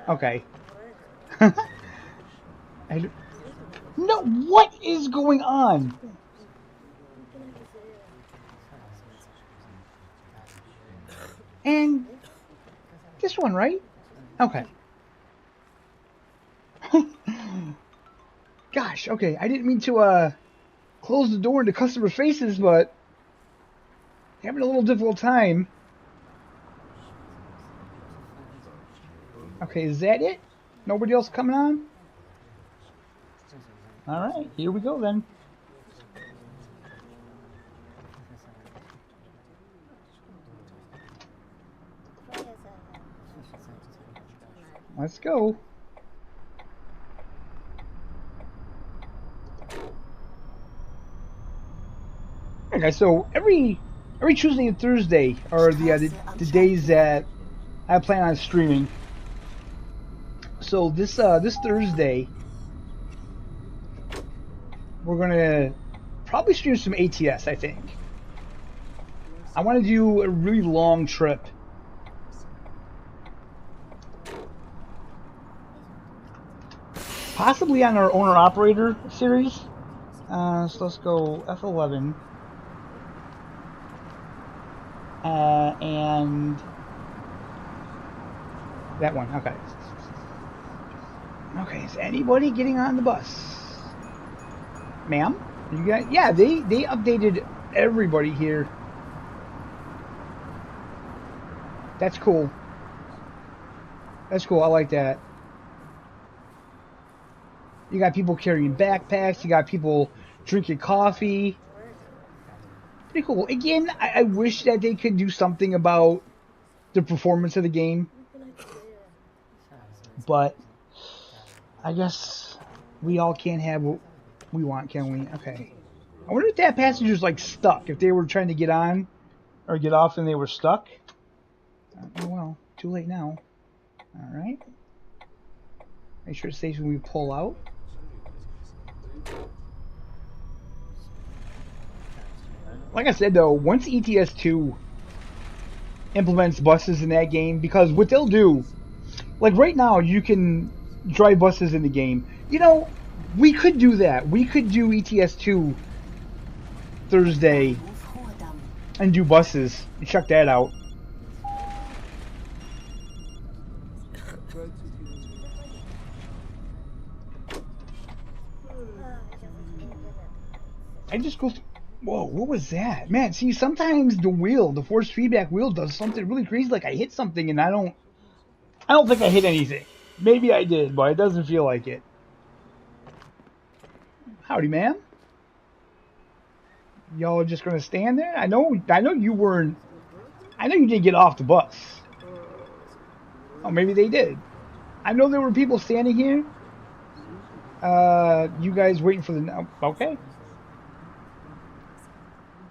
Speaker 1: Okay. No, what is going on? And this one, right? Okay. Gosh, okay. I didn't mean to close the door into customer faces, but having a little difficult time. Okay, is that it? Nobody else coming on? Alright, here we go then. Let's go. Okay, so every Tuesday and Thursday are the days that I plan on streaming. So this Thursday we're gonna probably stream some ATS. I think I want to do a really long trip. Possibly on our owner-operator series. So let's go F11. And that one, okay. Okay, is anybody getting on the bus? Ma'am? You got, yeah, they updated everybody here. That's cool. That's cool, I like that. You got people carrying backpacks, you got people drinking coffee. Pretty cool. Again, I wish that they could do something about the performance of the game. But I guess we all can't have what we want, can we? Okay. I wonder if that passenger's like stuck. If they were trying to get on or get off and they were stuck. Oh well, too late now. Alright. Make sure it stays when we pull out. Like I said though, once ETS2 implements buses in that game, because what they'll do, like right now you can drive buses in the game. You know, we could do that. We could do ETS2 Thursday and do buses. Check that out. I just go. Whoa, what was that? Man, see, sometimes the force feedback wheel does something really crazy. Like I hit something and I don't think I hit anything. Maybe I did, but it doesn't feel like it. Howdy, ma'am. Y'all are just gonna stand there? I know you weren't. I know you didn't get off the bus. Oh, maybe they did. I know there were people standing here. You guys waiting for the. Okay.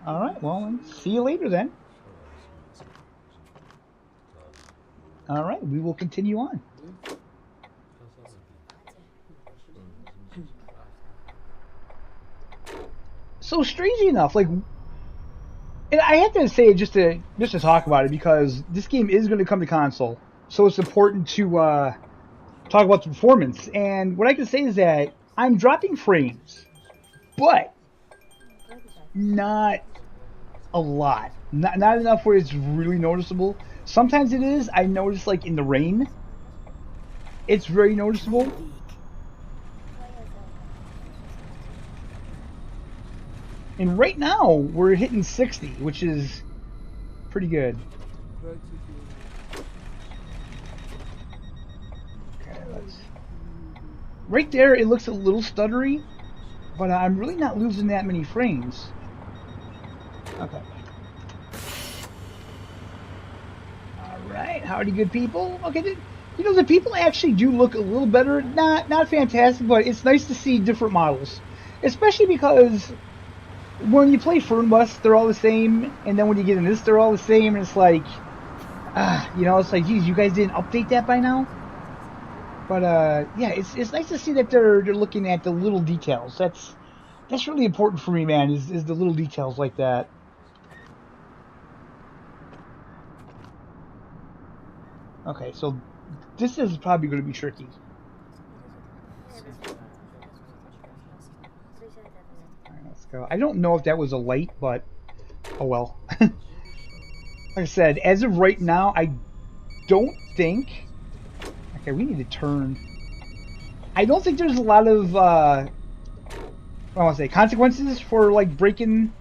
Speaker 1: Alright, well, see you later then. Alright, we will continue on. So strangely enough, like, and I have to say it just to talk about it because this game is going to come to console, so it's important to talk about the performance. And what I can say is that I'm dropping frames, but not a lot. Not enough where it's really noticeable. Sometimes it is. I notice like in the rain. It's very noticeable. And right now we're hitting 60, which is pretty good. Okay, right there it looks a little stuttery, but I'm really not losing that many frames. Okay. Alright, howdy good people. Okay, you know, the people actually do look a little better. Not fantastic, but it's nice to see different models. Especially because when you play Fernbus, they're all the same, and then when you get in this, they're all the same, and it's like, you know, it's like, geez, you guys didn't update that by now? But, yeah, it's nice to see that they're looking at the little details. That's really important for me, man, is the little details like that. Okay, so this is probably going to be tricky. Alright, let's go. I don't know if that was a light, but oh well. Like I said, as of right now, I don't think... Okay, we need to turn. I don't think there's a lot of what I want to say, consequences for like breaking.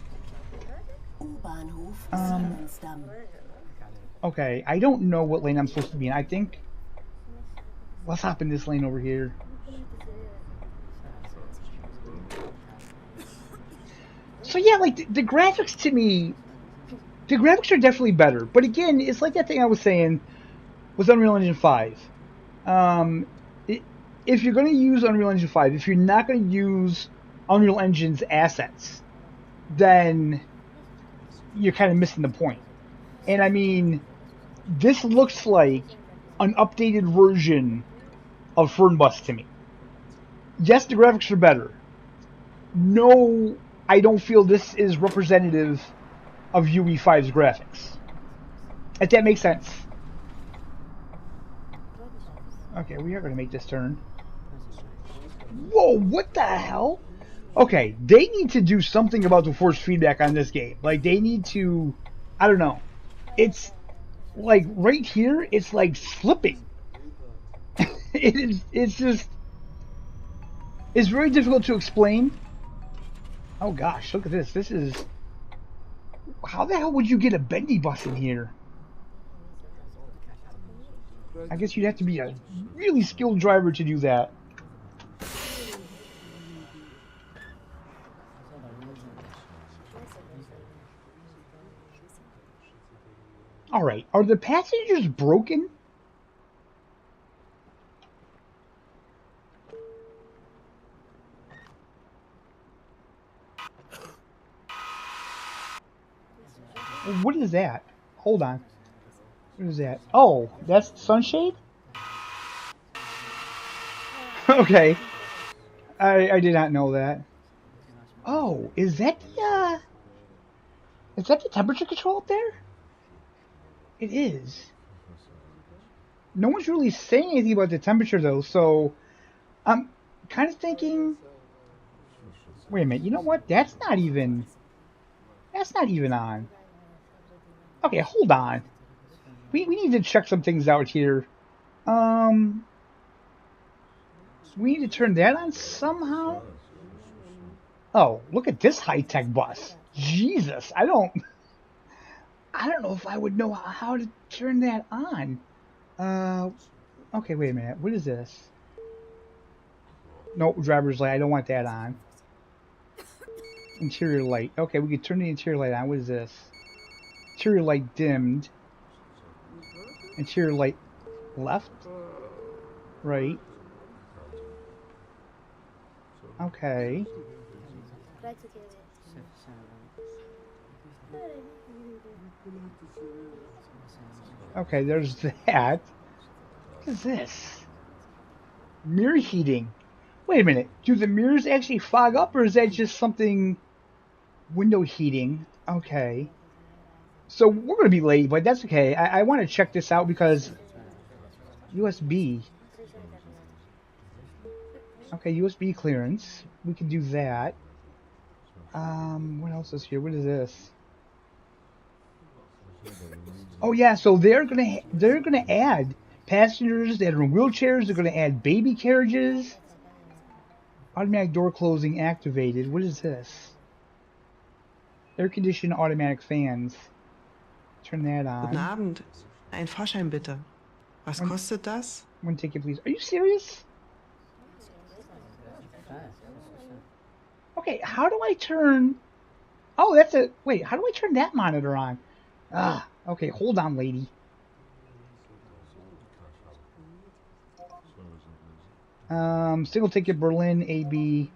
Speaker 6: U-Bahnhof
Speaker 1: Um,
Speaker 6: Siemensdamm.
Speaker 1: okay, I don't know what lane I'm supposed to be in. I think let's hop in this lane over here. So yeah, like the graphics to me, the graphics are definitely better. But again, it's like that thing I was saying with Unreal Engine 5. Um, if you're going to use Unreal Engine 5, if you're not going to use Unreal Engine's assets, then you're kind of missing the point. And I mean, this looks like an updated version of Fernbus to me. Yes, the graphics are better. No, I don't feel this is representative of UE5's graphics. If that makes sense. Okay, we are going to make this turn. Whoa, what the hell? Okay, they need to do something about the force feedback on this game. Like, they need to, I don't know. It's, like, right here, it's, like, slipping. It's just, it's very difficult to explain. Oh gosh, look at this. This is, how the hell would you get a bendy bus in here? I guess you'd have to be a really skilled driver to do that. Alright, are the passengers broken? What is that? Hold on. What is that? Oh, that's sunshade? Okay. I did not know that. Oh, is that the temperature control up there? It is. No one's really saying anything about the temperature though, so I'm kind of thinking, wait a minute, you know what? That's not even on. Okay, hold on. We need to check some things out here. We need to turn that on somehow. Oh, look at this high-tech bus. Jesus, I don't know if I would know how to turn that on. Okay, wait a minute. What is this? No, driver's light. I don't want that on. Interior light. Okay, we can turn the interior light on. What is this? Interior light dimmed. Interior light left. Right. Okay. Okay, there's that. What is this? Mirror heating. Wait a minute. Do the mirrors actually fog up, or is that just something... Window heating. Okay. So we're going to be late, but that's okay. I want to check this out because... USB. Okay, USB clearance. We can do that. What else is here? What is this? Oh yeah, so they're gonna add passengers that are in wheelchairs. They're gonna add baby carriages. Automatic door closing activated. What is this? Air conditioned automatic fans. Turn that on.
Speaker 7: Guten Abend. Ein Fahrschein bitte. Was kostet das?
Speaker 1: One ticket, please. Are you serious? Okay, how do I turn... Oh, that's a... Wait, how do I turn that monitor on? Ah, okay, hold on, lady. Single ticket Berlin, AB.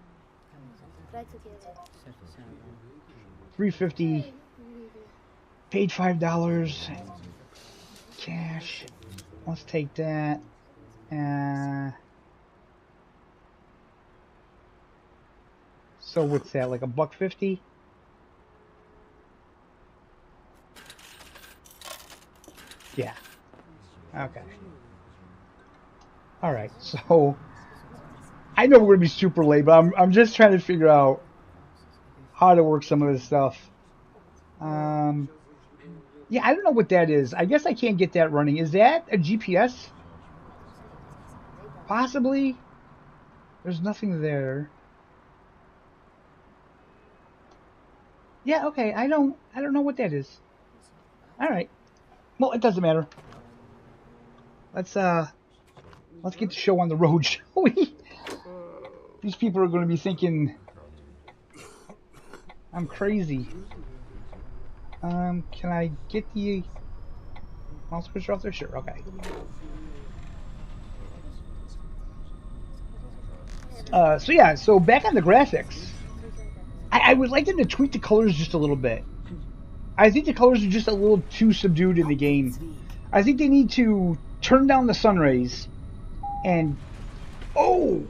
Speaker 1: 350. Paid $5. Cash. Let's take that. So what's that, like $1.50? Yeah. Okay. Alright, so I know we're gonna be super late, but I'm just trying to figure out how to work some of this stuff. Yeah, I don't know what that is. I guess I can't get that running. Is that a GPS? Possibly. There's nothing there. Yeah, okay. I don't know what that is. All right. Well, it doesn't matter. Let's get the show on the road, shall we? These people are going to be thinking I'm crazy. Can I get the mouse cursor off there? Sure. Okay. So yeah. So back on the graphics, I would like them to tweak the colors just a little bit. I think the colors are just a little too subdued in the game. I think they need to turn down the sun rays and oh,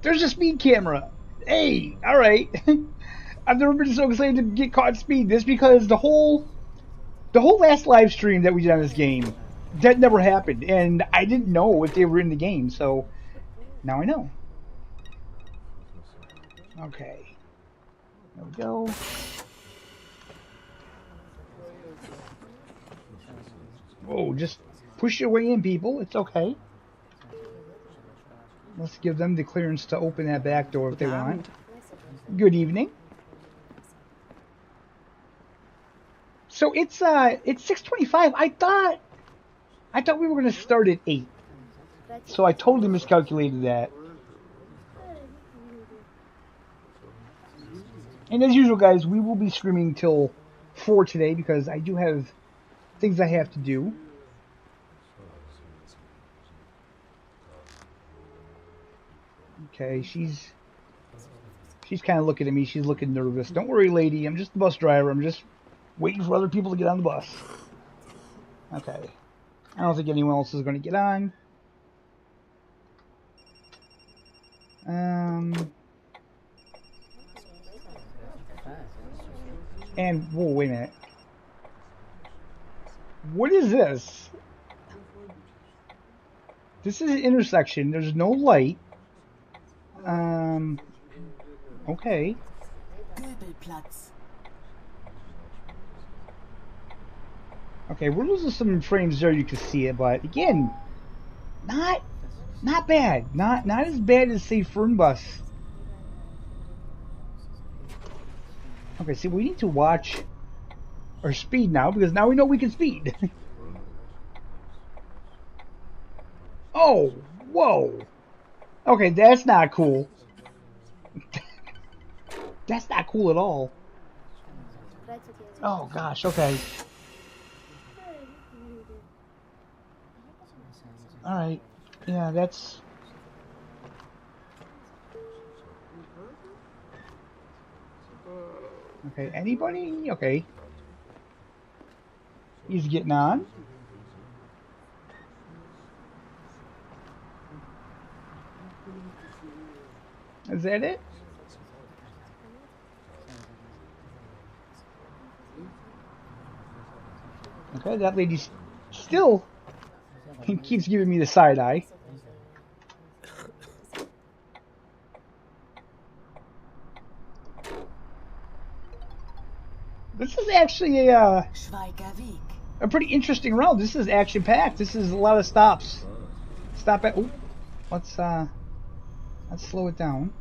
Speaker 1: there's a speed camera. Hey, all right. I've never been so excited to get caught speed. This because the whole last live stream that we did on this game, that never happened, and I didn't know if they were in the game. So now I know. Okay, there we go. Whoa, just push your way in, people. It's okay. Let's give them the clearance to open that back door if they want. Good evening. So it's 6:25. I thought we were gonna start at 8. So I totally miscalculated that. And as usual, guys, we will be streaming till 4 today because I do have things I have to do. Okay, she's kind of looking at me. She's looking nervous. Don't worry, lady. I'm just the bus driver. I'm just waiting for other people to get on the bus. Okay. I don't think anyone else is going to get on. And, whoa, wait a minute. What is this? This is an intersection. There's no light. Okay. Okay, we're losing some frames there. You can see it, but again, not bad. Not as bad as say Fernbus. Okay, see, we need to watch our speed now because now we know we can speed. Oh, whoa. Okay, that's not cool. That's not cool at all. Oh gosh, okay. Alright. Yeah, that's... Okay, anybody? Okay. He's getting on. Is that it? Okay, that lady still keeps giving me the side eye. This is actually a pretty interesting round. This is action packed. This is a lot of stops. Stop at. Oh, let's slow it down.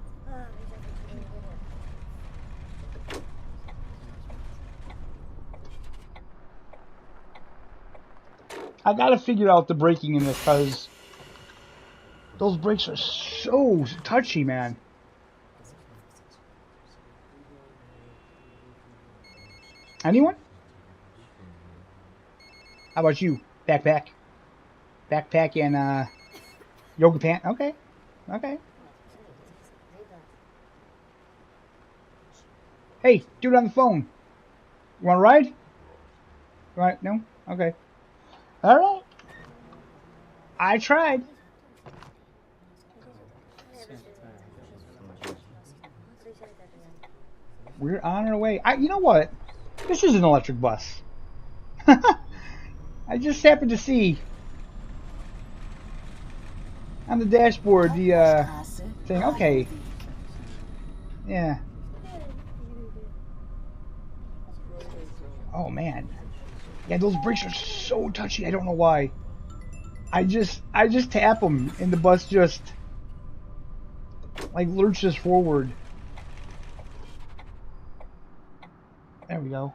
Speaker 1: I gotta figure out the braking in this because those brakes are so touchy, man. Anyone? How about you? Backpack and yoga pant. Okay. Hey, dude on the phone. You want to ride? You want? No? Okay. All right. I tried. We're on our way. You know what? This is an electric bus. I just happened to see on the dashboard the thing. Okay. Yeah. Oh man. Yeah, those brakes are so touchy. I don't know why. I just tap them and the bus just like lurches forward. There we go.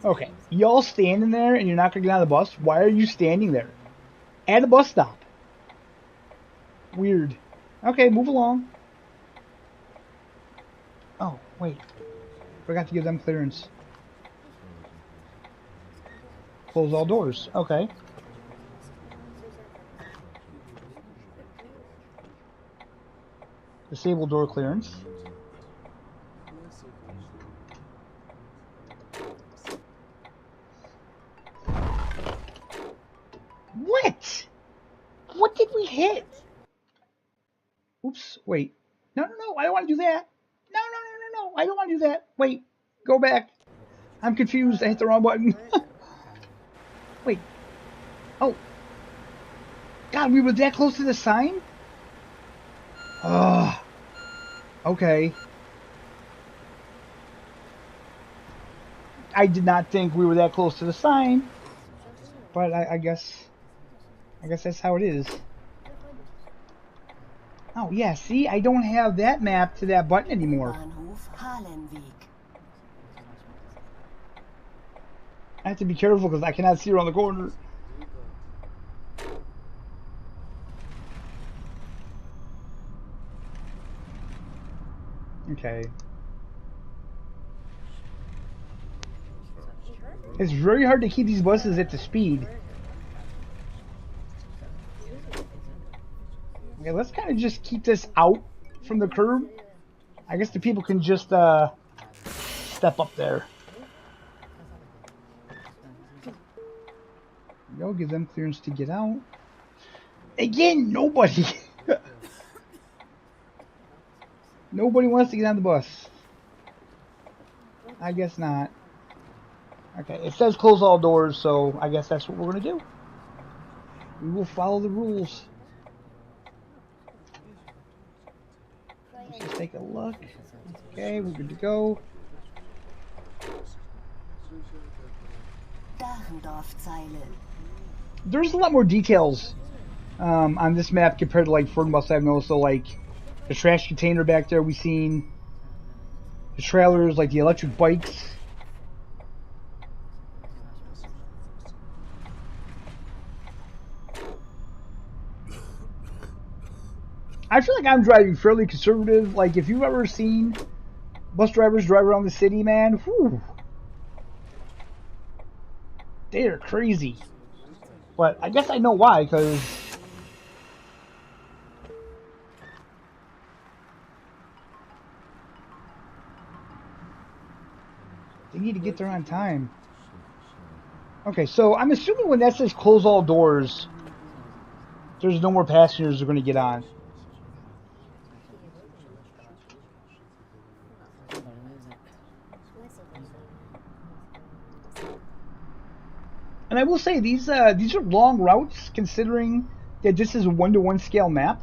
Speaker 1: Okay, y'all standing there and you're not gonna get on the bus? Why are you standing there? At a bus stop. Weird. Okay, move along. Oh, wait. Forgot to give them clearance. Close all doors. Okay. Disable door clearance. What? What did we hit? Oops, wait. No, I don't want to do that. No, I don't want to do that. Wait, go back. I'm confused. I hit the wrong button. Wait. Oh. God, we were that close to the sign? Ugh. Okay. I did not think we were that close to the sign. But I guess that's how it is. Oh, yeah, see? I don't have that map to that button anymore. I have to be careful because I cannot see around the corner. Okay. It's very hard to keep these buses at the speed. Okay, let's kind of just keep this out from the curb. I guess the people can just step up there. Go give them clearance to get out. Again, nobody. Nobody wants to get on the bus. I guess not. Okay, it says close all doors, so I guess that's what we're going to do. We will follow the rules. Let's just take a look. Okay, we're good to go. There's a lot more details on this map compared to like Fernbus I've noticed. So like the trash container back there we've seen, the trailers, like the electric bikes. I feel like I'm driving fairly conservative. Like if you've ever seen bus drivers drive around the city, man, whew, they are crazy. But I guess I know why, because they need to get there on time. Okay, so I'm assuming when that says close all doors, there's no more passengers that are going to get on. And I will say these are long routes, considering that this is a 1-to-1 scale map.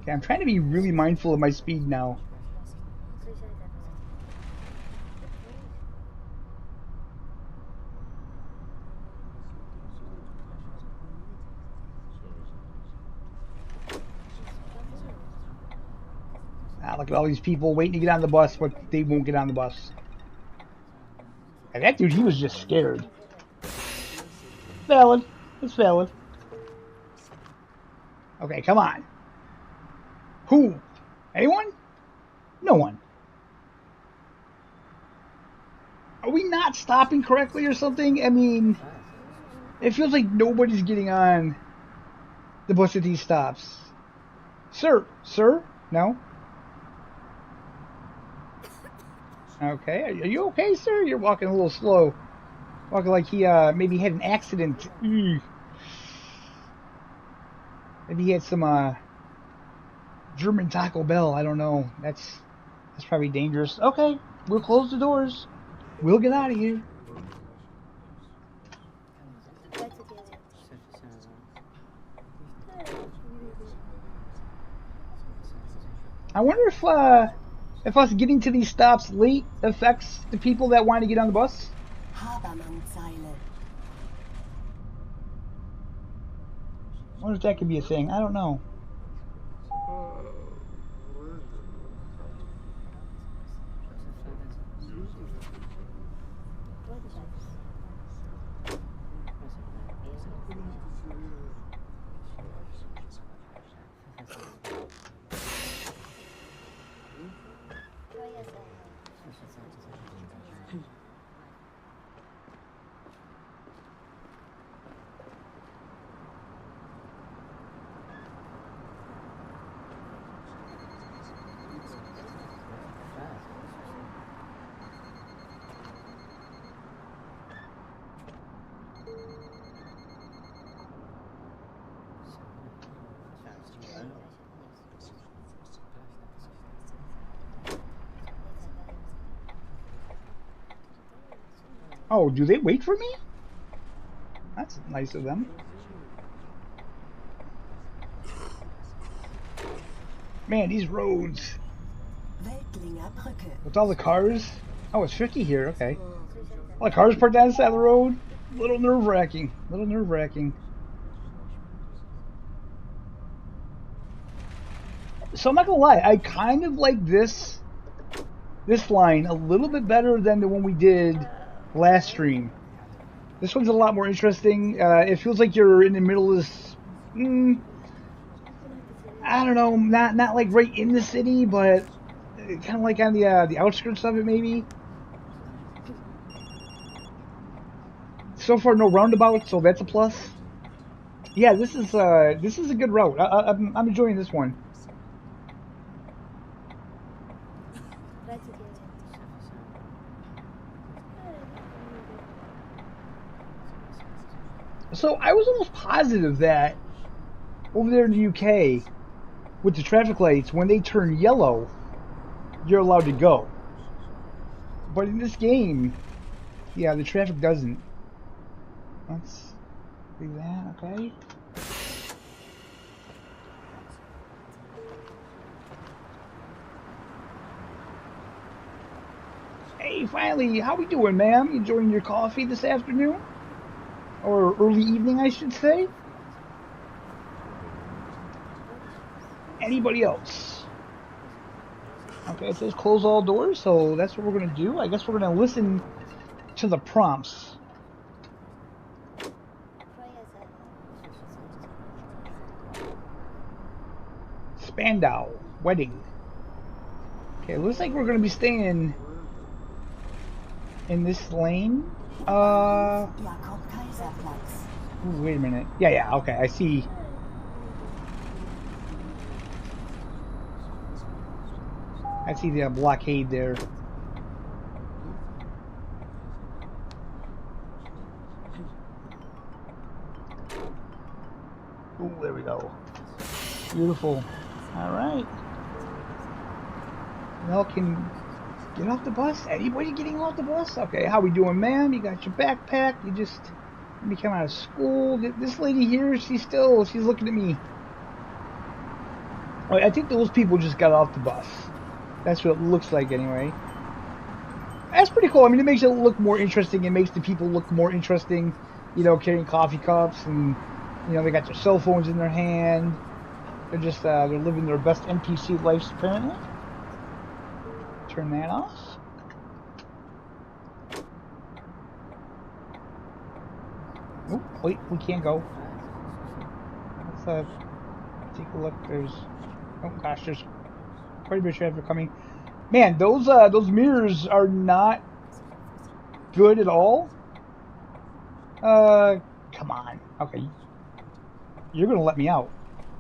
Speaker 1: Okay, I'm trying to be really mindful of my speed now. Look at all these people waiting to get on the bus, but they won't get on the bus. And that dude, he was just scared. Valid. It's valid. Okay, come on. Who? Anyone? No one. Are we not stopping correctly or something? I mean, it feels like nobody's getting on the bus at these stops. Sir? No? Okay, are you okay, sir? You're walking a little slow. Walking like he maybe had an accident. Maybe he had some German Taco Bell. I don't know. That's probably dangerous. Okay, we'll close the doors. We'll get out of here. I wonder if if us getting to these stops late affects the people that want to get on the bus.
Speaker 6: Habermannzeile.
Speaker 1: I wonder if that could be a thing. I don't know. Oh, do they wait for me? That's nice of them. Man, these roads.
Speaker 6: Weltlinger Brücke.
Speaker 1: With all the cars. Oh, it's 50 here, okay. All the cars parked on the side of the road. A little nerve-wracking. So I'm not gonna lie, I kind of like this line a little bit better than the one we did last stream. This one's a lot more interesting. It feels like you're in the middle of this. I don't know, not like right in the city, but kind of like on the outskirts of it, maybe. So far, no roundabout, so that's a plus. Yeah, this is a good route. I'm enjoying this one. So I was almost positive that over there in the UK, with the traffic lights, when they turn yellow, you're allowed to go. But in this game, yeah, the traffic doesn't. Let's do that, okay? Hey, finally, how we doing, ma'am? You enjoying your coffee this afternoon? Or early evening, I should say? Anybody else? Okay, it says close all doors, so that's what we're going to do. I guess we're going to listen to the prompts. Spandau, wedding. Okay, looks like we're going to be staying in this lane. Ooh, wait a minute. Yeah, okay, I see. I see the blockade there. Ooh, there we go. Beautiful. Alright. Y'all can get off the bus? Anybody getting off the bus? Okay, how we doing, ma'am? You got your backpack? You just come out of school? This lady here, she's looking at me. I think those people just got off the bus. That's what it looks like anyway. That's pretty cool. I mean, it makes it look more interesting. It makes the people look more interesting, you know, carrying coffee cups and, you know, they got their cell phones in their hand. They're just, they're living their best NPC lives, apparently. Turn that off. Oh, wait, we can't go. Let's, take a look. There's, oh gosh, there's quite a bit of traffic coming. Man, those mirrors are not good at all. Come on. Okay. You're gonna let me out.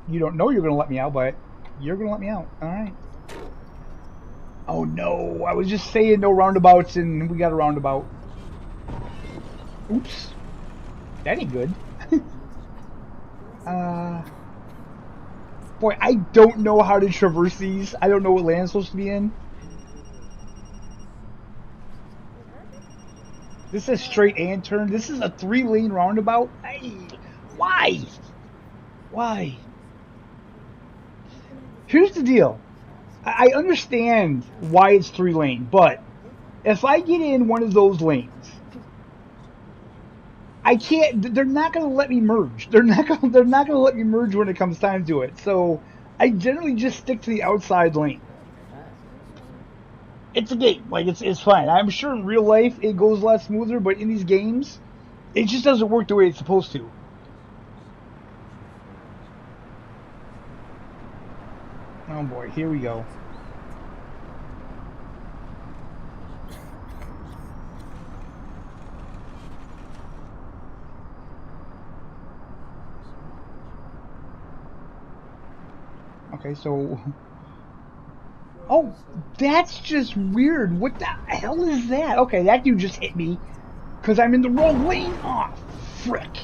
Speaker 1: You don't know you're gonna let me out, but you're gonna let me out. Alright. Oh no, I was just saying no roundabouts and we got a roundabout. Oops. That ain't good. Boy, I don't know how to traverse these. I don't know what lane I'm supposed to be in. This is straight and turn. This is a 3-lane roundabout. Hey, why? Why? Here's the deal. I understand why it's 3-lane, but if I get in one of those lanes, I can't. They're not going to let me merge. They're not going. They're not going to let me merge when it comes time to it. So I generally just stick to the outside lane. It's a game. Like it's fine. I'm sure in real life it goes a lot smoother, but in these games, it just doesn't work the way it's supposed to. Oh boy, here we go. Okay, so... Oh, that's just weird. What the hell is that? Okay, that dude just hit me because I'm in the wrong lane. Aw, frick.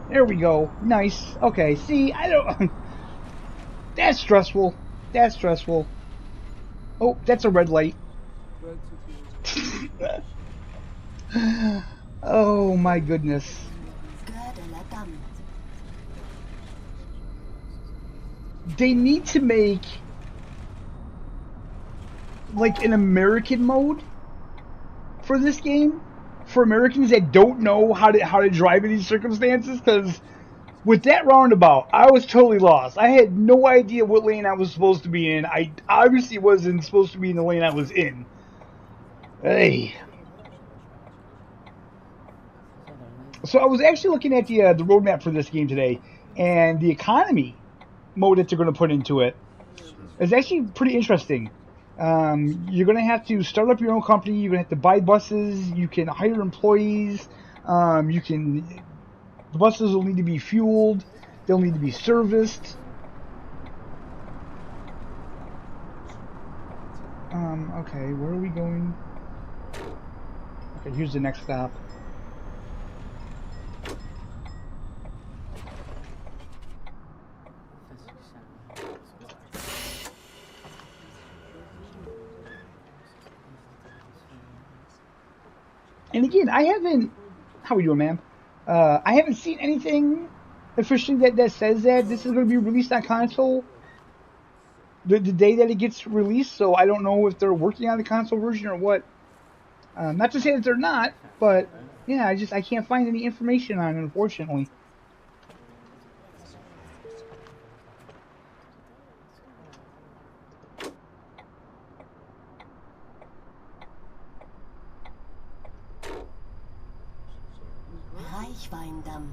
Speaker 1: There we go. Nice. Okay, see, I don't... That's stressful. That's stressful. Oh, that's a red light. Oh, my goodness. They need to make... like an American mode for this game for Americans that don't know how to drive in these circumstances, because with that roundabout I was totally lost. I had no idea what lane I was supposed to be in. I obviously wasn't supposed to be in the lane I was in. Hey. So I was actually looking at the roadmap for this game today, and the economy mode that they're going to put into it is actually pretty interesting. You're going to have to start up your own company. You're going to have to buy buses. You can hire employees. The buses will need to be fueled. They'll need to be serviced. Okay, where are we going? Okay, here's the next stop. And again, I haven't... How are we doing, ma'am? I haven't seen anything officially that says that this is going to be released on console the day that it gets released, so I don't know if they're working on the console version or what. Not to say that they're not, but yeah, I can't find any information on it, unfortunately.
Speaker 6: Reichweindam.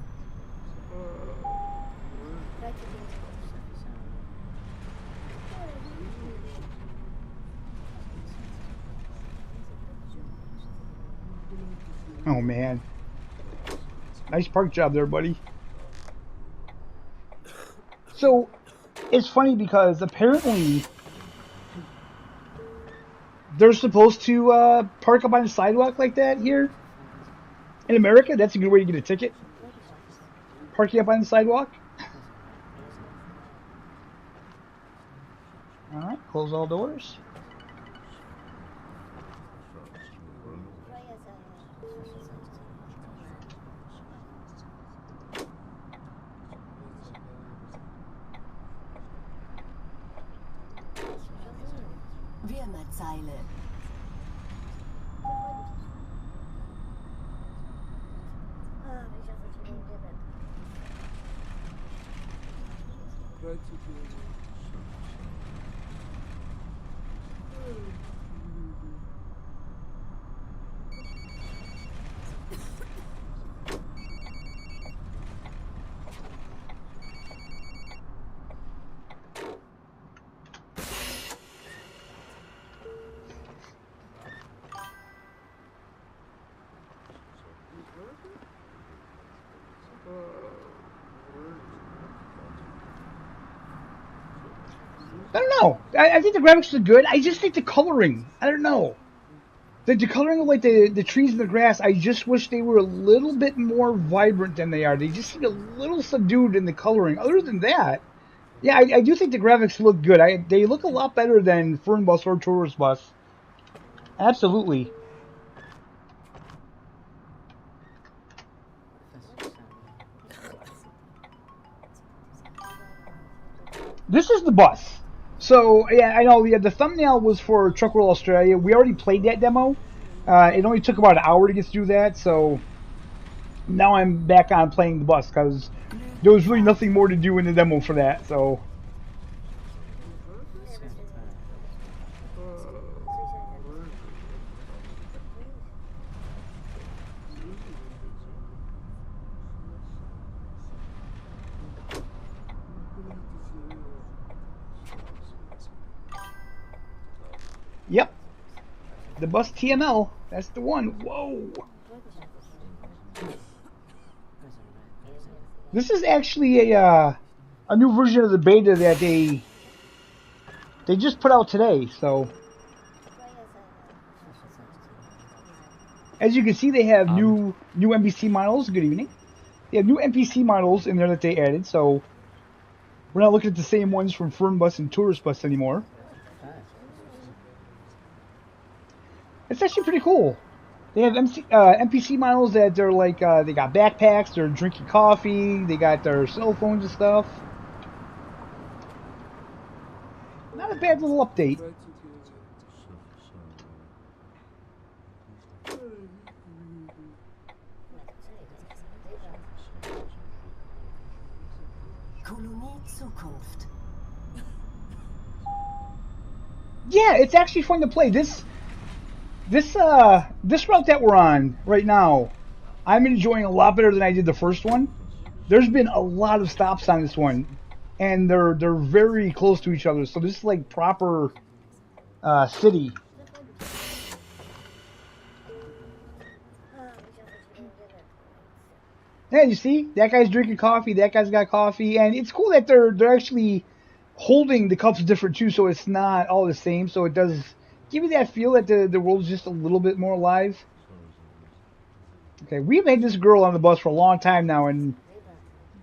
Speaker 1: Oh man, nice park job there, buddy. So it's funny because apparently they're supposed to park up on the sidewalk like that here in America. That's a good way to get a ticket. Parking up on the sidewalk. All right, close all doors.
Speaker 6: Wirmerzeile.
Speaker 1: I don't know. I think the graphics are good. I just think the coloring. I don't know. The coloring of like the trees and the grass. I just wish they were a little bit more vibrant than they are. They just seem a little subdued in the coloring. Other than that, yeah, I do think the graphics look good. They look a lot better than Fernbus or Tourist Bus. Absolutely. This is the bus. So yeah, I know. Yeah, the thumbnail was for Truck World Australia. We already played that demo. It only took about an hour to get through that. So now I'm back on playing the bus because there was really nothing more to do in the demo for that. So yep, the bus TML. That's the one. Whoa. This is actually a new version of the beta that they just put out today. So as you can see, they have
Speaker 5: Abend.
Speaker 1: new NPC models. Good evening. They have new NPC models in there that they added. So we're not looking at the same ones from Fern Bus and Tourist Bus anymore. It's actually pretty cool. They have NPC models that they're like they got backpacks. They're drinking coffee. They got their cell phones and stuff. Not a bad little update.
Speaker 6: Kolonie Zukunft.
Speaker 1: Yeah, it's actually fun to play. This route that we're on right now, I'm enjoying a lot better than I did the first one. There's been a lot of stops on this one, and they're very close to each other. So this is like proper city. Yeah, you see, that guy's drinking coffee. That guy's got coffee, and it's cool that they're actually holding the cups different too, so it's not all the same. So it does give you that feel that the world's just a little bit more alive. Okay, we've had this girl on the bus for a long time now, and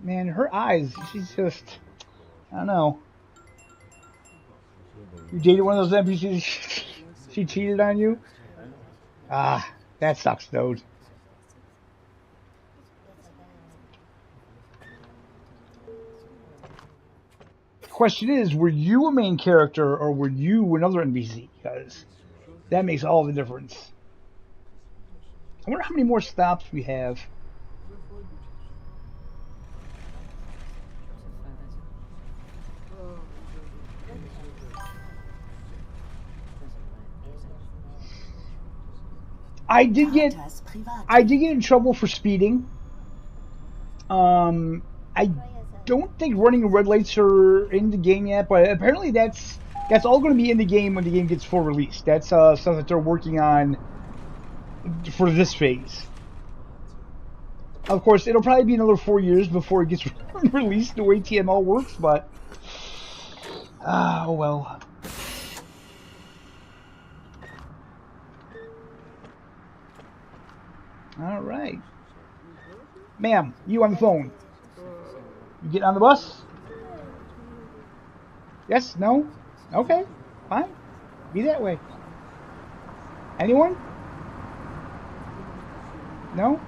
Speaker 1: man, her eyes, she's just, I don't know. You dated one of those NPCs, she cheated on you? Ah, that sucks, dude. Question is, were you a main character or were you another NPC? Because that makes all the difference. I wonder how many more stops we have. I did get in trouble for speeding. I don't think running red lights are in the game yet, but apparently that's all going to be in the game when the game gets full release. That's stuff that they're working on for this phase. Of course, it'll probably be another 4 years before it gets released the way TML works, but oh well. All right, ma'am, you on the phone? You getting on the bus? Yes? No? Okay, fine. Be that way. Anyone? No?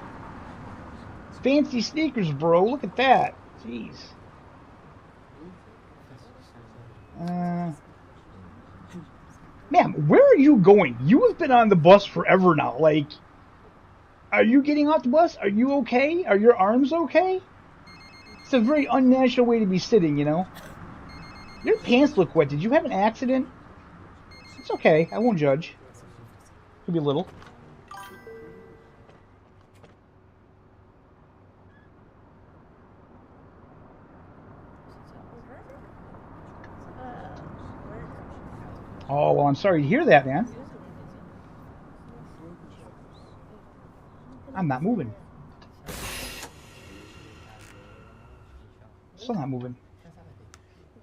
Speaker 1: Fancy sneakers, bro. Look at that. Jeez. Ma'am, where are you going? You have been on the bus forever now. Like, are you getting off the bus? Are you okay? Are your arms okay? It's a very unnatural way to be sitting, you know? Your pants look wet. Did you have an accident? It's okay. I won't judge. Could be a little. Oh, well, I'm sorry to hear that, man. I'm not moving. Still not moving.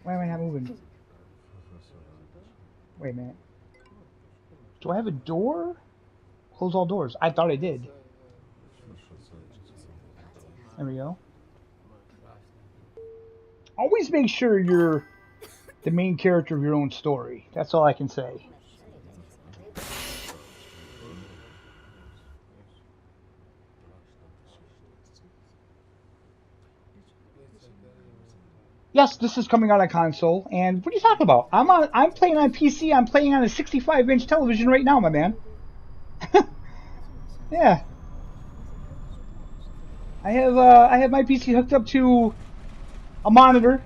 Speaker 1: Why am I not moving? Wait a minute. Do I have a door? Close all doors. I thought I did. There we go. Always make sure you're the main character of your own story. That's all I can say. Yes, this is coming out on console. And what are you talking about? I'm playing on PC. I'm playing on a 65-inch television right now, my man. Yeah, I have my PC hooked up to a monitor,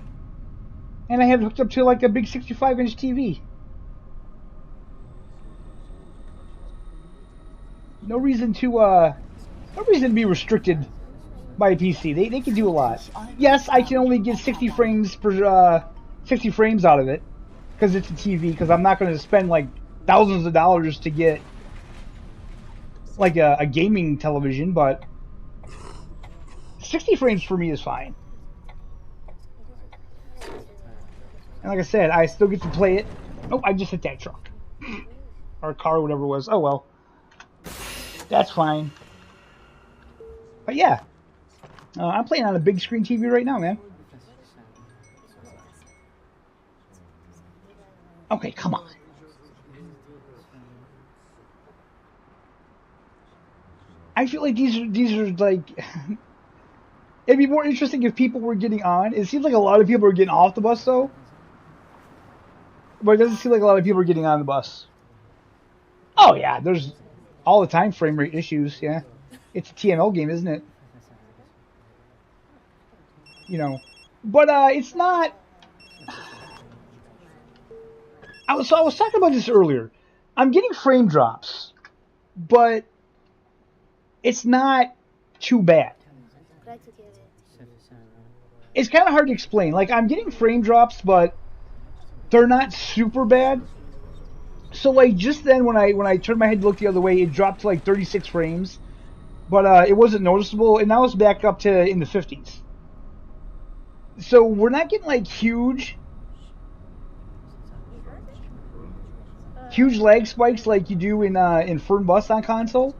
Speaker 1: and I have it hooked up to like a big 65-inch TV. No reason to be restricted by a PC. They can do a lot. Yes, I can only get 60 frames per 60 frames out of it because it's a TV. Because I'm not going to spend like thousands of dollars to get like a gaming television, but 60 frames for me is fine. And like I said, I still get to play it. Oh, I just hit that truck or car, or whatever it was. Oh well, that's fine. But yeah, I'm playing on a big screen TV right now, man. Okay, come on. I feel like these are like it'd be more interesting if people were getting on. It seems like a lot of people are getting off the bus though. But it doesn't seem like a lot of people are getting on the bus. Oh yeah, there's all the time frame rate issues, yeah. It's a TML game, isn't it? You know. But it's not I was talking about this earlier. I'm getting frame drops, but it's not too bad. It's kind of hard to explain. Like, I'm getting frame drops, but they're not super bad. So, like, just then when I turned my head to look the other way, it dropped to like 36 frames, but it wasn't noticeable, and now it's back up to in the 50s. So we're not getting like huge lag spikes like you do in Fern Bus on console,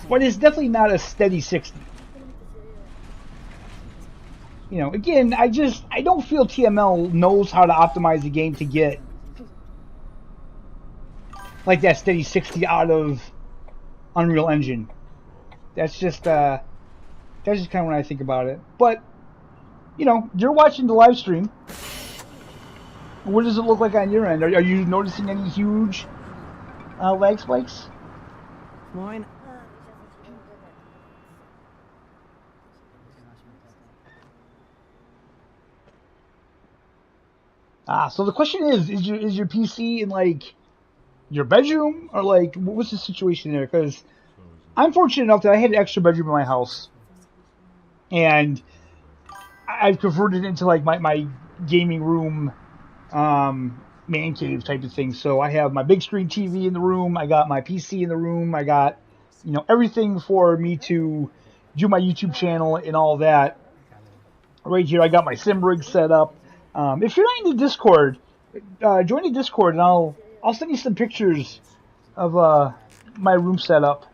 Speaker 1: but it's definitely not a steady 60. You know, again, I don't feel TML knows how to optimize the game to get like that steady 60 out of Unreal Engine. That's just kind of when I think about it. But you know, you're watching the live stream. What does it look like on your end? Are you noticing any huge lag spikes?
Speaker 7: Moin.
Speaker 1: So the question is your PC in like your bedroom, or like what's the situation there? Because I'm fortunate enough that I had an extra bedroom in my house, and I've converted it into like my gaming room, man cave type of thing. So I have my big screen TV in the room. I got my PC in the room. I got, you know, everything for me to do my YouTube channel and all that. Right here, I got my sim rig set up. If you're not in the Discord, join the Discord and I'll send you some pictures of my room setup.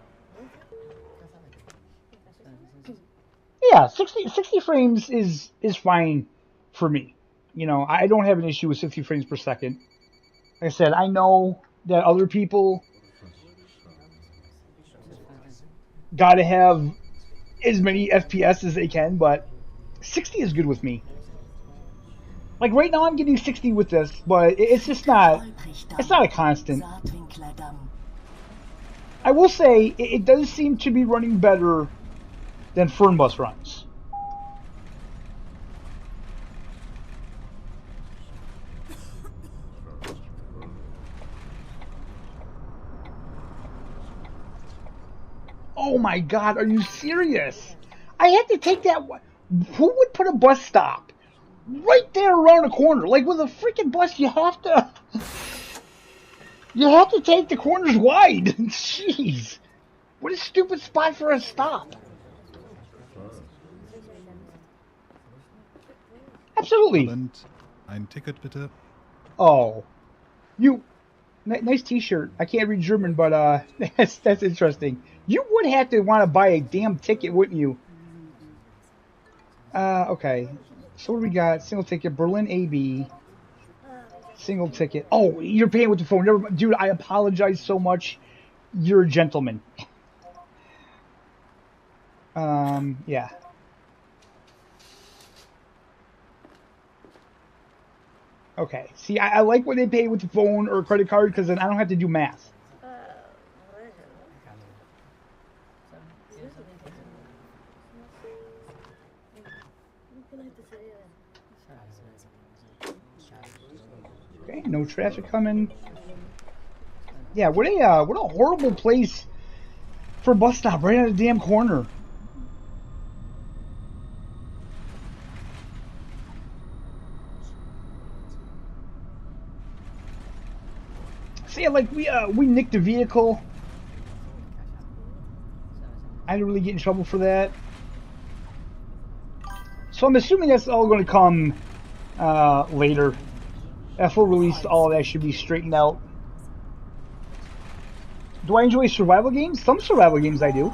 Speaker 1: Yeah, 60 frames is fine for me. You know, I don't have an issue with 60 frames per second. Like I said, I know that other people gotta have as many FPS as they can, but 60 is good with me. Like right now I'm getting 60 with this, but it's just not, it's not a constant. I will say, it does seem to be running better than Fernbus runs. Oh my god, are you serious? I had to take that. Who would put a bus stop right there around the corner? Like with a freaking bus, you have to take the corners wide. Jeez, what a stupid spot for a stop. Absolutely.
Speaker 8: Moment. Ein Ticket bitte.
Speaker 1: Oh, you. Nice T-shirt. I can't read German, but that's interesting. You would have to want to buy a damn ticket, wouldn't you? Okay. So what do we got? Single ticket, Berlin AB. Single ticket. Oh, you're paying with the phone. Never, dude, I apologize so much. You're a gentleman. Yeah. Okay. See, I like when they pay with the phone or credit card because then I don't have to do math. Okay, no traffic coming. Yeah, what a horrible place for a bus stop, right at the damn corner. See, like we nicked a vehicle. I didn't really get in trouble for that. So I'm assuming that's all going to come later. At full release, all of that should be straightened out. Do I enjoy survival games? Some survival games I do.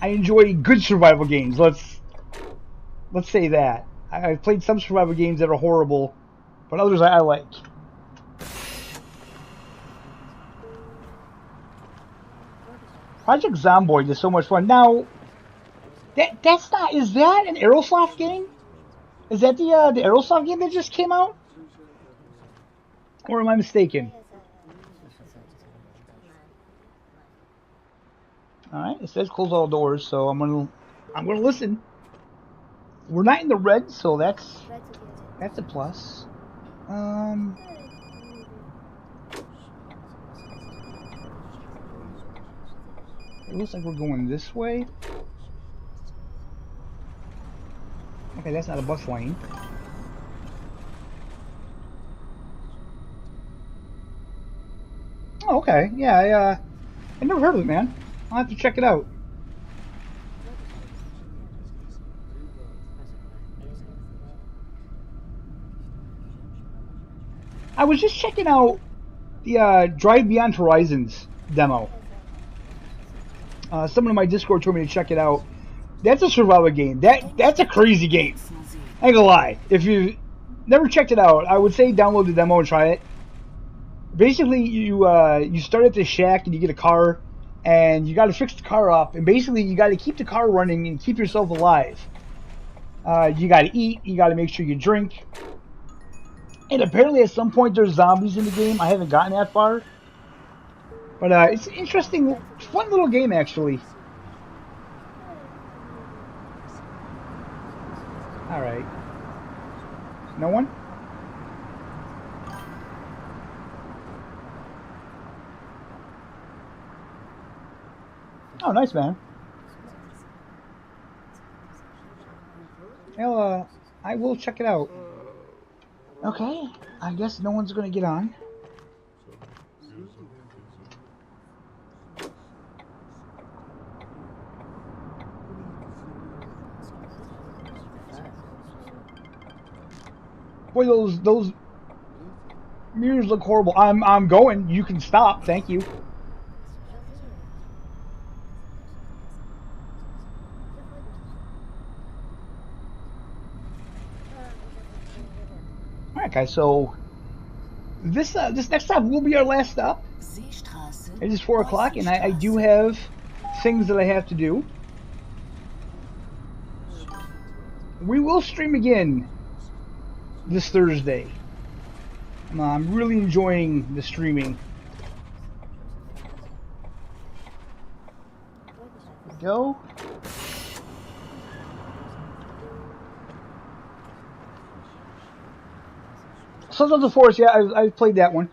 Speaker 1: I enjoy good survival games. Let's say that. I've played some survival games that are horrible, but others I like. Project Zomboid is so much fun. Now, that's not. Is that an Aerosoft game? Is that the Aerosoft game that just came out? Or am I mistaken? All right, it says close all doors, so I'm gonna listen. We're not in the red, so that's a plus. It looks like we're going this way. Okay, that's not a bus lane. Oh, okay. Yeah, I never heard of it, man. I'll have to check it out. I was just checking out the Drive Beyond Horizons demo. Someone in my Discord told me to check it out. That's a survival game. That's a crazy game. I ain't gonna lie. If you never checked it out, I would say download the demo and try it. Basically, you start at this shack and you get a car, and you got to fix the car up, and basically you got to keep the car running and keep yourself alive. You got to eat. You got to make sure you drink. And apparently, at some point, there's zombies in the game. I haven't gotten that far, but it's an interesting, fun little game actually. All right. No one? Oh, nice, man. Well, I will check it out. Okay, I guess no one's gonna get on. Boy, those mirrors look horrible. I'm going. You can stop. Thank you. All right, guys. So this next stop will be our last stop. It is 4 o'clock, and I do have things that I have to do. We will stream again this Thursday. I'm really enjoying the streaming. Go. Sons of the Forest, yeah, I've played that one.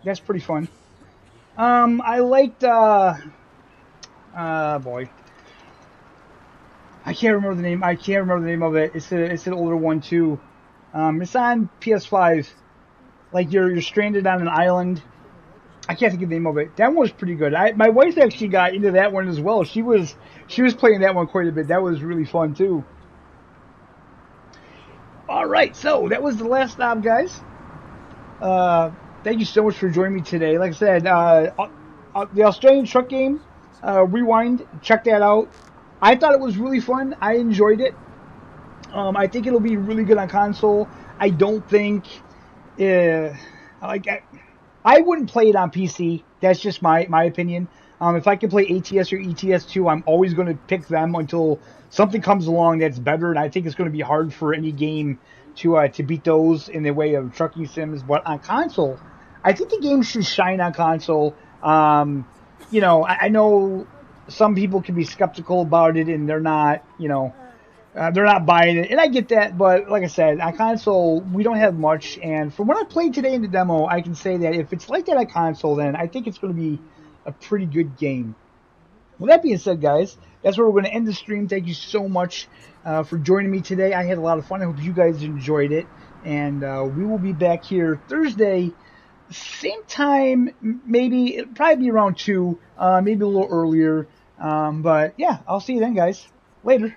Speaker 1: That's pretty fun. I liked, boy. I can't remember the name. I can't remember the name of it. It's an older one too. It's on PS5. Like you're stranded on an island. I can't think of the name of it. That one was pretty good. My wife actually got into that one as well. She was playing that one quite a bit. That was really fun too. All right, so that was the last stop, guys. Thank you so much for joining me today. Like I said, the Australian truck game, Rewind. Check that out. I thought it was really fun. I enjoyed it. I think it'll be really good on console. I don't think, I wouldn't play it on PC. That's just my opinion. If I can play ATS or ETS2, I'm always going to pick them until something comes along that's better. And I think it's going to be hard for any game to beat those in the way of trucking sims. But on console, I think the game should shine on console. I know some people can be skeptical about it, and they're not, they're not buying it, and I get that. But like I said, on console, we don't have much. And from what I played today in the demo, I can say that if it's like that on console, then I think it's going to be a pretty good game. With that being said, guys, that's where we're going to end the stream. Thank you so much for joining me today. I had a lot of fun. I hope you guys enjoyed it. And we will be back here Thursday, same time, maybe, it'll probably be around 2, maybe a little earlier. But yeah, I'll see you then, guys. Later.